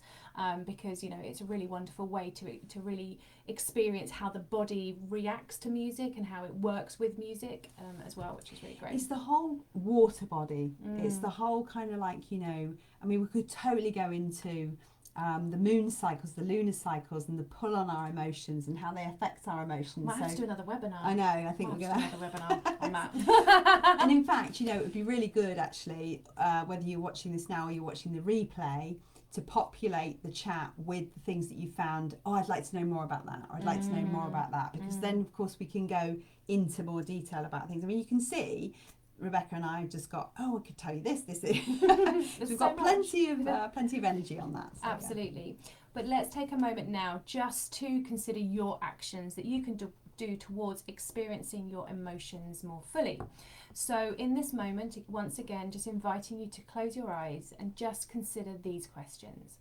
because, you know, it's a really wonderful way to really experience how the body reacts to music and how it works with music as well, which is really great. It's the whole water body. It's the whole kind of like, you know, I mean, we could totally go into the moon cycles, the lunar cycles, and the pull on our emotions and how they affect our emotions. Might have to do another webinar. I know, I think we're going to do another webinar on that. And in fact, you know, it would be really good actually, whether you're watching this now or you're watching the replay, to populate the chat with the things that you found. Oh, I'd like to know more about that, or I'd like to know more about that, because then of course we can go into more detail about things. I mean, you can see Rebecca and I have just got, I could tell you this. So we've got plenty of energy on that. So, absolutely. But let's take a moment now just to consider your actions that you can do towards experiencing your emotions more fully. So in this moment, once again, just inviting you to close your eyes and just consider these questions.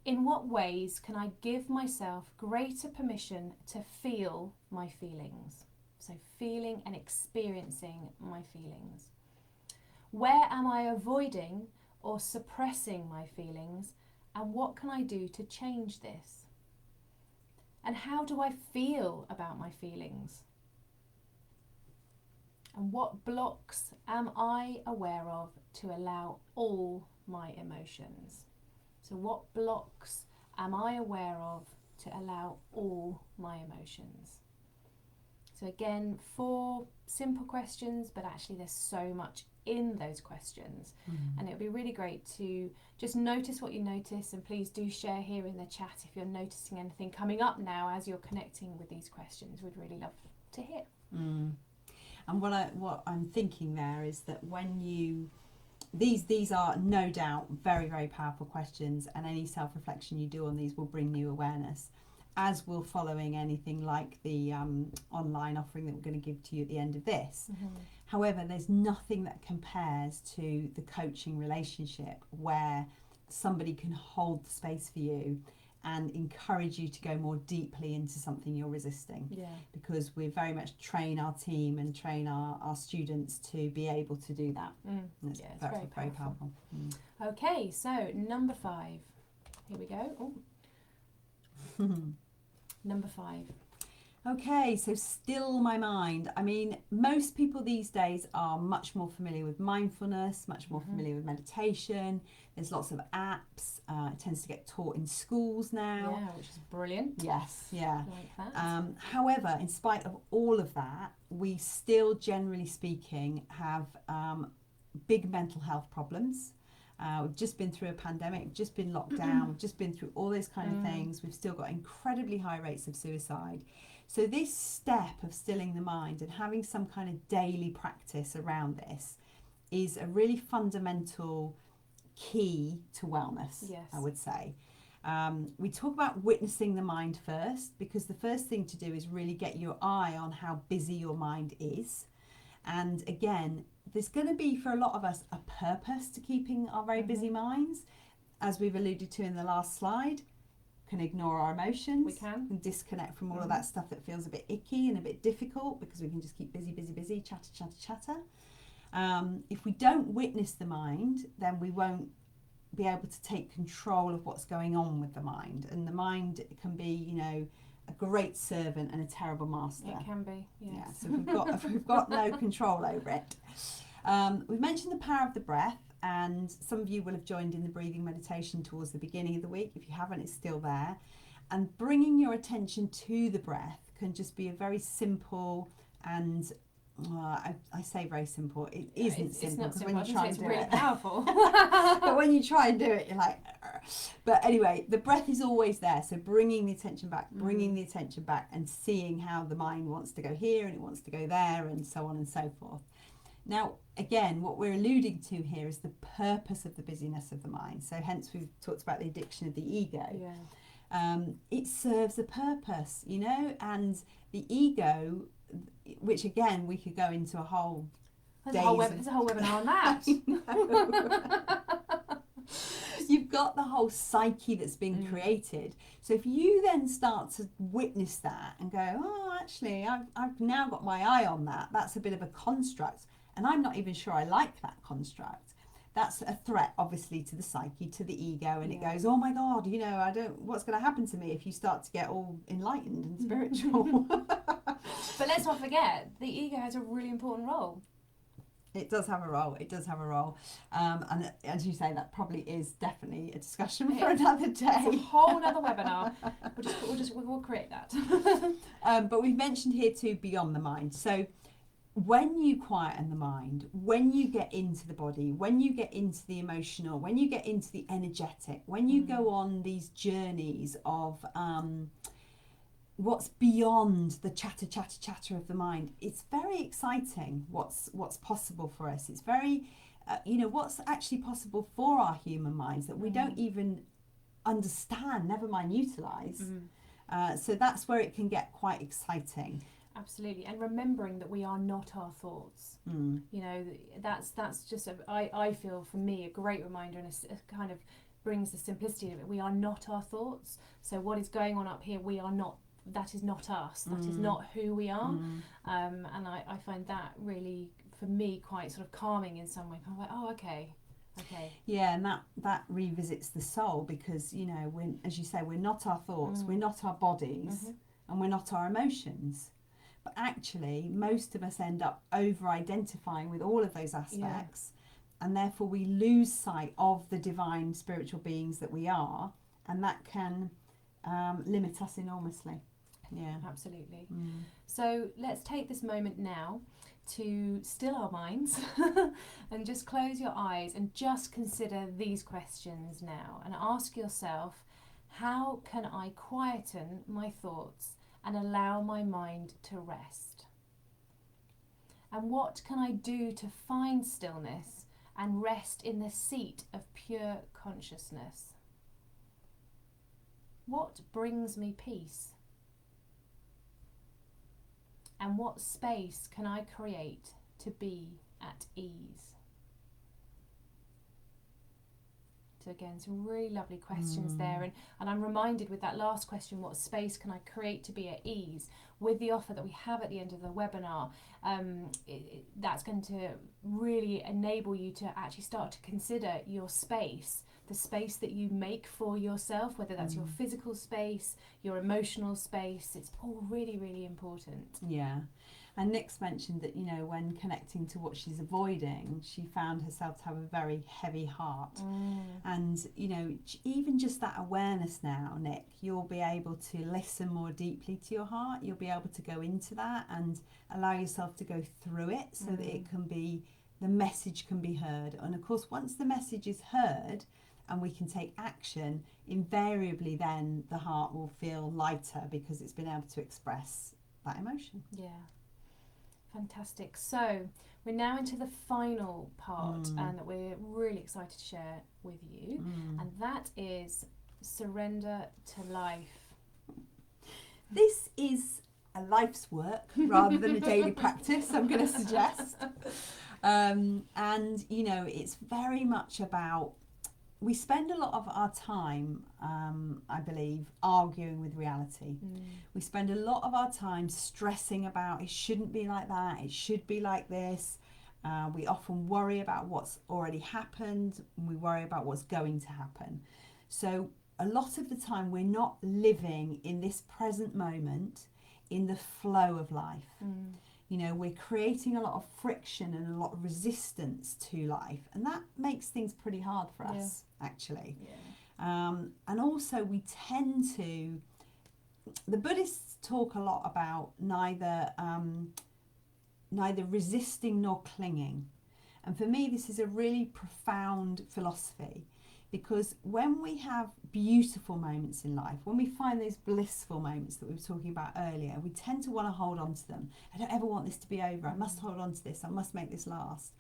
In what ways can I give myself greater permission to feel my feelings? So feeling and experiencing my feelings. Where am I avoiding or suppressing my feelings, and what can I do to change this? And how do I feel about my feelings? And what blocks am I aware of to allow all my emotions? So what blocks am I aware of to allow all my emotions? So again, 4 simple questions, but actually there's so much in those questions. And it would be really great to just notice what you notice, and please do share here in the chat if you're noticing anything coming up now as you're connecting with these questions. We'd really love to hear. And what I'm thinking there is that when you these are no doubt very, very powerful questions, and any self-reflection you do on these will bring you awareness, as will following anything like the online offering that we're going to give to you at the end of this. However, there's nothing that compares to the coaching relationship where somebody can hold the space for you and encourage you to go more deeply into something you're resisting. Because we very much train our team and train our students to be able to do that. It's very powerful. Okay, so number 5. Here we go. Number 5. Okay, so still my mind. I mean, most people these days are much more familiar with mindfulness, much more familiar with meditation. There's lots of apps. It tends to get taught in schools now. Yeah, which is brilliant. Yes, yeah. Like that. However, in spite of all of that, we still, generally speaking, have big mental health problems. We've just been through a pandemic, just been locked down, we've just been through all those kind of things. We've still got incredibly high rates of suicide. So this step of stilling the mind and having some kind of daily practice around this is a really fundamental key to wellness, I would say. We talk about witnessing the mind first, because the first thing to do is really get your eye on how busy your mind is. And again, there's going to be, for a lot of us, a purpose to keeping our very busy minds. As we've alluded to in the last slide, can ignore our emotions. We can. And disconnect from all of that stuff that feels a bit icky and a bit difficult, because we can just keep busy, chatter. If we don't witness the mind, then we won't be able to take control of what's going on with the mind. And the mind can be, you know, a great servant and a terrible master. It can be, yes. Yeah, so if we've got no control over it. We've mentioned the power of the breath, and some of you will have joined in the breathing meditation towards the beginning of the week. If you haven't, it's still there. And bringing your attention to the breath can just be a very simple and I say very simple. It isn't simple, because when you try and do really it, powerful. but when you try and do it, you're like. But anyway, the breath is always there. So bringing the attention back, and seeing how the mind wants to go here and it wants to go there, and so on and so forth. Now, again, what we're alluding to here is the purpose of the busyness of the mind. So hence we've talked about the addiction of the ego. It serves a purpose, you know, and the ego, which again we could go into a whole there's a whole webinar on that. You've got the whole psyche that's been created. So if you then start to witness that and go, oh, actually, I've now got my eye on that. That's a bit of a construct, and I'm not even sure I like that construct. That's a threat, obviously, to the psyche, to the ego, and it goes, oh my God, you know, what's going to happen to me if you start to get all enlightened and spiritual? But let's not forget, the ego has a really important role. It does have a role. And as you say, that probably is definitely a discussion for another day. It's a whole other webinar. We'll create that. But we've mentioned here too, beyond the mind. So when you quieten the mind, when you get into the body, when you get into the emotional, when you get into the energetic, when you go on these journeys of what's beyond the chatter of the mind, it's very exciting what's possible for us. It's very what's actually possible for our human minds that we don't even understand, never mind utilize. So that's where it can get quite exciting. Absolutely. And remembering that we are not our thoughts. You know, that's just I feel, for me, a great reminder, and it kind of brings the simplicity of it. We are not our thoughts. So what is going on up here, we are not. That is not us. That is not who we are. And I find that really, for me, quite sort of calming in some way. I'm like, oh, okay, Okay. Yeah, and that revisits the soul, because when, as you say, we're not our thoughts, we're not our bodies, and we're not our emotions. But actually, most of us end up over-identifying with all of those aspects, and therefore we lose sight of the divine spiritual beings that we are, and that can limit us enormously. Yeah, absolutely. So let's take this moment now to still our minds and just close your eyes and just consider these questions now, and ask yourself, how can I quieten my thoughts and allow my mind to rest? And what can I do to find stillness and rest in the seat of pure consciousness? What brings me peace? And what space can I create to be at ease? So again, some really lovely questions there. And I'm reminded with that last question, what space can I create to be at ease? With the offer that we have at the end of the webinar, that's going to really enable you to actually start to consider your space, the space that you make for yourself, whether that's your physical space, your emotional space. It's all really, really important. Yeah. And Nick's mentioned that, when connecting to what she's avoiding, she found herself to have a very heavy heart. And, even just that awareness now, Nick, you'll be able to listen more deeply to your heart. You'll be able to go into that and allow yourself to go through it so that it can be, the message can be heard. And of course, once the message is heard and we can take action, invariably then the heart will feel lighter because it's been able to express that emotion. Yeah. Fantastic. So we're now into the final part and that we're really excited to share with you, and that is surrender to life. This is a life's work rather than a daily practice, I'm going to suggest. And, it's very much about, we spend a lot of our time, I believe, arguing with reality. We spend a lot of our time stressing about it shouldn't be like that, it should be like this. We often worry about what's already happened, and we worry about what's going to happen. So a lot of the time we're not living in this present moment, in the flow of life. We're creating a lot of friction and a lot of resistance to life, and that makes things pretty hard for us, actually. And also we tend to, the Buddhists talk a lot about neither resisting nor clinging. And for me, this is a really profound philosophy, because when we have beautiful moments in life, when we find those blissful moments that we were talking about earlier, we tend to want to hold on to them. I don't ever want this to be over. I must hold on to this. I must make this last.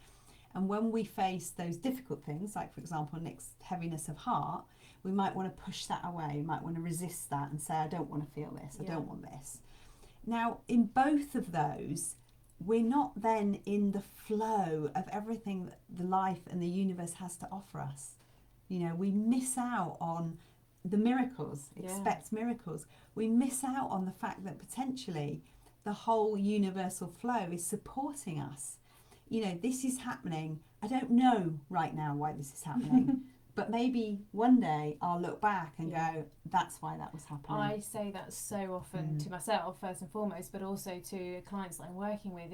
And when we face those difficult things, like, for example, Nick's heaviness of heart, we might want to push that away. We might want to resist that and say, I don't want to feel this. I don't want this. Now, in both of those, we're not then in the flow of everything that the life and the universe has to offer us. We miss out on the miracles, expect miracles. We miss out on the fact that potentially the whole universal flow is supporting us. This is happening. I don't know right now why this is happening, but maybe one day I'll look back and go, that's why that was happening. I say that so often to myself, first and foremost, but also to clients that I'm working with.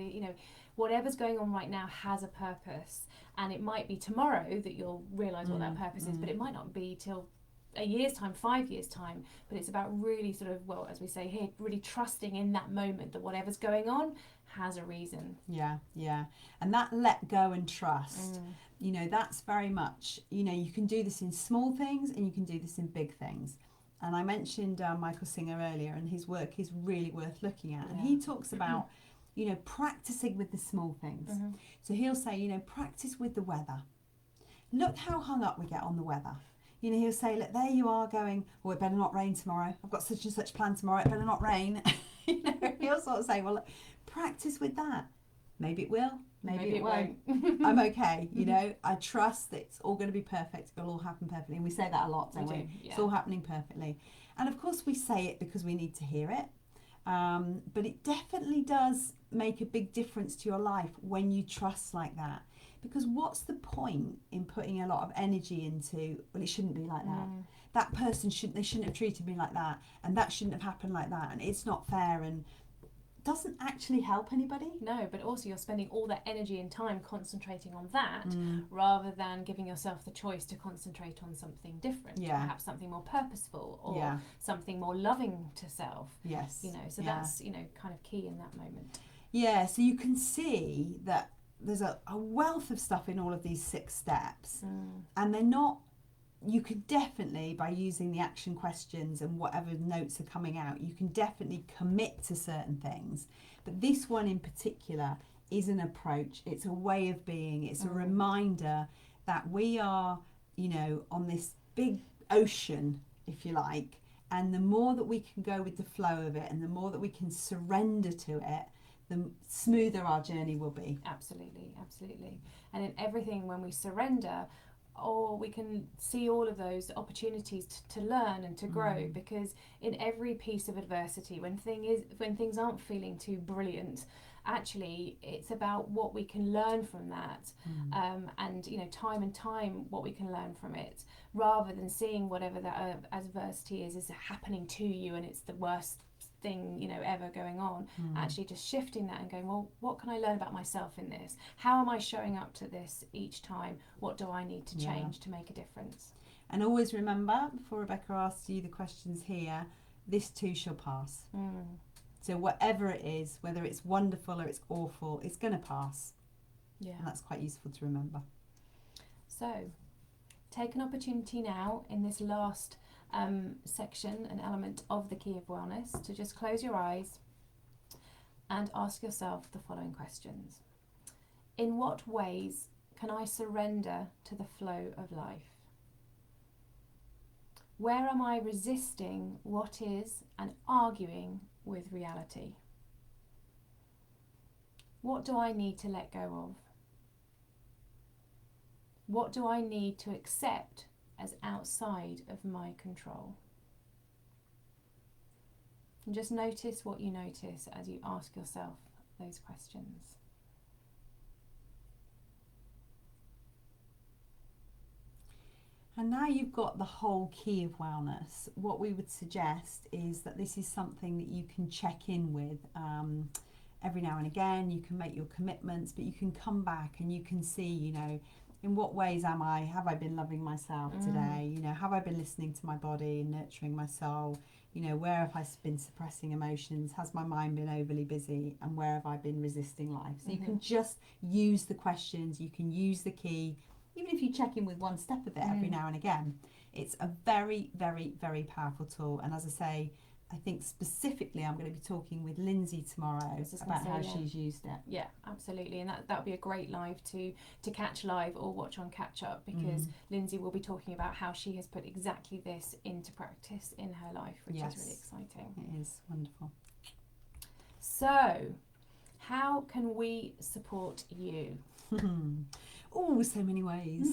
Whatever's going on right now has a purpose, and it might be tomorrow that you'll realise what that purpose is, but it might not be till a year's time, 5 years' time. But it's about really sort of, well, as we say here, really trusting in that moment that whatever's going on has a reason. Yeah. And that let go and trust, that's very much, you can do this in small things and you can do this in big things. And I mentioned Michael Singer earlier, and his work is really worth looking at. And he talks about, practicing with the small things. So he'll say, practice with the weather. Look how hung up we get on the weather. He'll say, look, there you are going, oh, it better not rain tomorrow. I've got such and such plan tomorrow. It better not rain. He'll sort of say, well, look, practice with that. Maybe it will. Maybe it won't. I'm okay. I trust that it's all going to be perfect. It'll all happen perfectly. And we say that a lot, don't we? It's all happening perfectly. And of course we say it because we need to hear it. But it definitely does make a big difference to your life when you trust like that. Because what's the point in putting a lot of energy into, well, it shouldn't be like that. That person they shouldn't have treated me like that, and that shouldn't have happened like that, and it's not fair, and doesn't actually help anybody. No, but also you're spending all that energy and time concentrating on that rather than giving yourself the choice to concentrate on something different, perhaps something more purposeful or something more loving to self. Yes. You know, so that's, you know, kind of key in that moment. Yeah, so you can see that there's a wealth of stuff in all of these 6 steps, and they're not, you could definitely, by using the action questions and whatever notes are coming out, you can definitely commit to certain things. But this one in particular is an approach, it's a way of being, it's a reminder that we are, you know, on this big ocean, if you like, and the more that we can go with the flow of it and the more that we can surrender to it, the smoother our journey will be. Absolutely, absolutely. And in everything, when we surrender, or we can see all of those opportunities to learn and to grow, because in every piece of adversity, when things aren't feeling too brilliant, actually it's about what we can learn from that, and you know, time and time what we can learn from it, rather than seeing whatever that adversity is happening to you and it's the worst thing, you know, ever going on. Actually just shifting that and going, well, what can I learn about myself in this? How am I showing up to this each time? What do I need to change to make a difference? And always remember, before Rebecca asks you the questions here, this too shall pass. So whatever it is, whether it's wonderful or it's awful, it's going to pass. And that's quite useful to remember. So take an opportunity now in this last section, an element of the Key of Wellness, to just close your eyes and ask yourself the following questions. In what ways can I surrender to the flow of life? Where am I resisting what is and arguing with reality? What do I need to let go of? What do I need to accept as outside of my control? And just notice what you notice as you ask yourself those questions. And now you've got the whole Key of Wellness, what we would suggest is that this is something that you can check in with every now and again. You can make your commitments, but you can come back and you can see, you know, in what ways have I been loving myself today? You know, have I been listening to my body and nurturing my soul? You know, where have I been suppressing emotions? Has my mind been overly busy? And where have I been resisting life? So you can just use the questions, you can use the key, even if you check in with one step of it every now and again. It's a very, very, very powerful tool. And as I say, I think specifically I'm going to be talking with Lindsay tomorrow about how she's used it. Yeah, absolutely. And that would be a great live to catch live or watch on catch up, because Lindsay will be talking about how she has put exactly this into practice in her life, which is really exciting. It is wonderful. So, how can we support you? Oh, so many ways.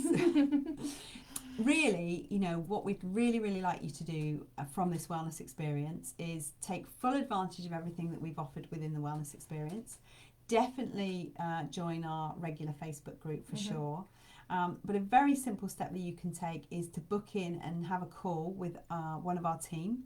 Really, you know, what we'd really, really like you to do from this wellness experience is take full advantage of everything that we've offered within the wellness experience. Definitely join our regular Facebook group for sure. But a very simple step that you can take is to book in and have a call with one of our team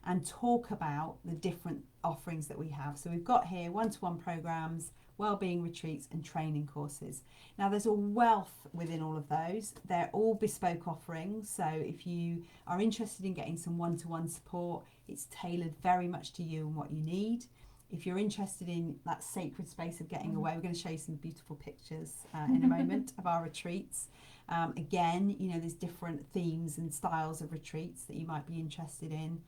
and talk about the different offerings that we have. So we've got here one-to-one programs, wellbeing retreats and training courses. Now there's a wealth within all of those. They're all bespoke offerings, so if you are interested in getting some one-to-one support, it's tailored very much to you and what you need. If you're interested in that sacred space of getting away, we're going to show you some beautiful pictures in a moment of our retreats. Again, you know, there's different themes and styles of retreats that you might be interested in.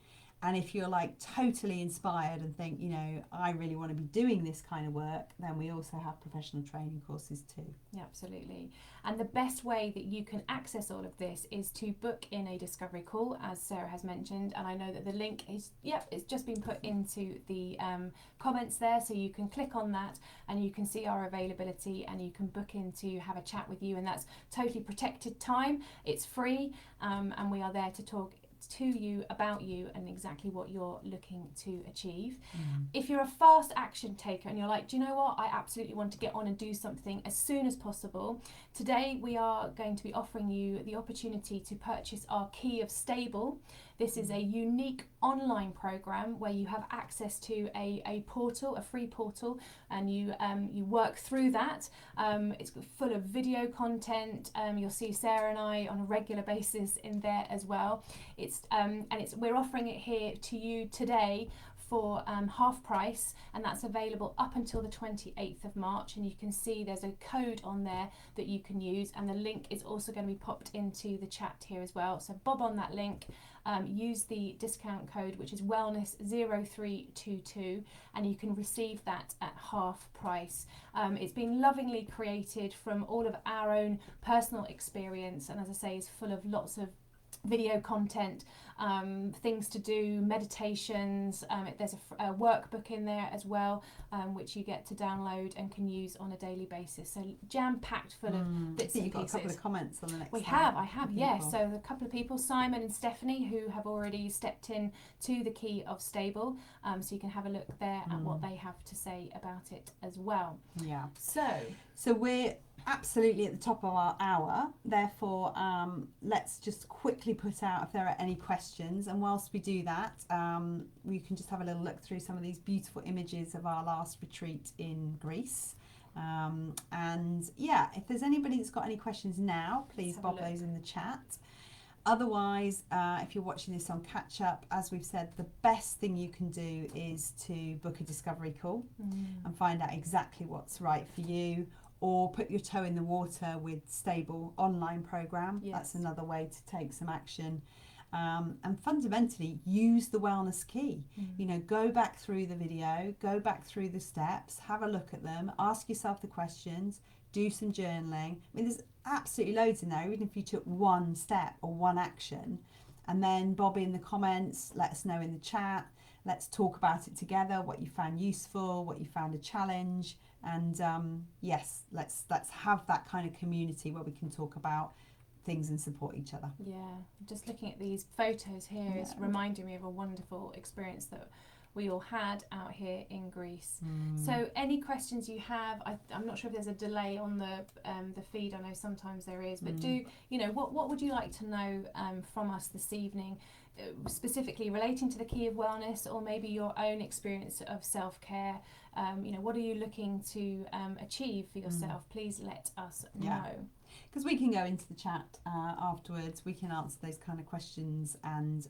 And if you're like totally inspired and think, you know, I really want to be doing this kind of work, then we also have professional training courses too. Yeah, absolutely. And the best way that you can access all of this is to book in a discovery call, as Sarah has mentioned. And I know that the link is, it's just been put into the comments there. So you can click on that and you can see our availability and you can book in to have a chat with you. And that's totally protected time. It's free, and we are there to talk to you about you and exactly what you're looking to achieve. If you're a fast action taker and you're like, do you know what, I absolutely want to get on and do something as soon as possible, today we are going to be offering you the opportunity to purchase our Key of Stable. This is a unique online program where you have access to a portal, a free portal, and you work through that. It's full of video content. You'll see Sarah and I on a regular basis in there as well. We're offering it here to you today for half price, and that's available up until the 28th of March, and you can see there's a code on there that you can use, and the link is also going to be popped into the chat here as well. So bob on that link, use the discount code, which is wellness0322, and you can receive that at half price. It's been lovingly created from all of our own personal experience, and as I say, is full of lots of video content, things to do, meditations. There's a workbook in there as well, which you get to download and can use on a daily basis. So jam-packed full of bits and you've got pieces. a couple of comments on the next I have, yes. So a couple of people, Simon and Stephanie, who have already stepped in to the Key of Stable. So you can have a look there at what they have to say about it as well. Yeah. So we're absolutely at the top of our hour, therefore let's just quickly put out if there are any questions, and whilst we do that, we can just have a little look through some of these beautiful images of our last retreat in Greece. And yeah, if there's anybody that's got any questions now, please bob those in the chat. Otherwise, if you're watching this on catch up, as we've said, the best thing you can do is to book a discovery call and find out exactly what's right for you, or put your toe in the water with Stable online program. Yes. That's another way to take some action. And fundamentally, use the wellness key. You know, go back through the video, go back through the steps, have a look at them, ask yourself the questions, do some journaling. I mean, there's absolutely loads in there, even if you took one step or one action. And then bob in the comments, let us know in the chat. Let's talk about it together, what you found useful, what you found a challenge. And yes, let's have that kind of community where we can talk about things and support each other. yeah, just looking at these photos here is reminding me of a wonderful experience that we all had out here in Greece. So any questions you have, I'm not sure if there's a delay on the feed. I know sometimes there is, but what would you like to know from us this evening, specifically relating to the Key of Wellness, or maybe your own experience of self-care? What are you looking to achieve for yourself? Please let us know. Because we can go into the chat afterwards, we can answer those kind of questions, and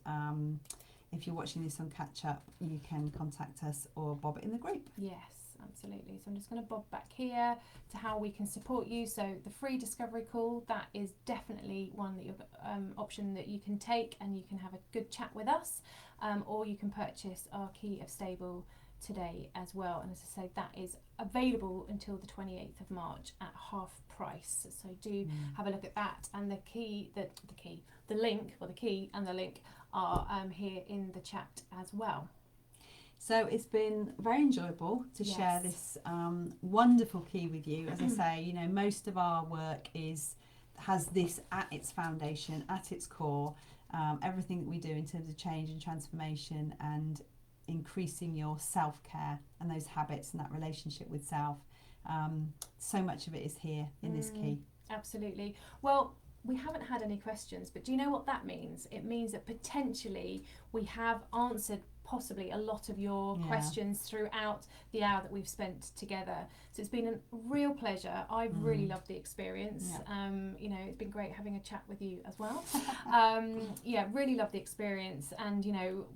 if you're watching this on catch up, you can contact us or bob it in the group. Yes, absolutely. So I'm just going to bob back here to how we can support you. So the free discovery call, that is definitely one that option that you can take, and you can have a good chat with us, or you can purchase our Key of Stable today as well. And as I say, that is available until the 28th of March at half price. So do have a look at that, and the key and the link are here in the chat as well. So it's been very enjoyable to share this wonderful key with you. As I say, most of our work has this at its foundation, at its core. Everything that we do in terms of change and transformation and increasing your self-care and those habits and that relationship with self, so much of it is here in this key. Absolutely. Well, we haven't had any questions, but do you know what that means? It means that potentially we have answered possibly a lot of your questions throughout the hour that we've spent together. So it's been a real pleasure. I've really loved the experience. It's been great having a chat with you as well. Really loved the experience, and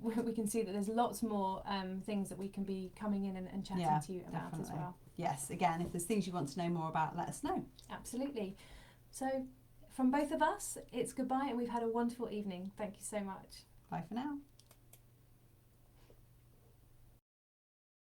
we can see that there's lots more things that we can be coming in and chatting to you about as well. Yes, again, if there's things you want to know more about, let us know. Absolutely. So from both of us, it's goodbye, and we've had a wonderful evening. Thank you so much. Bye for now.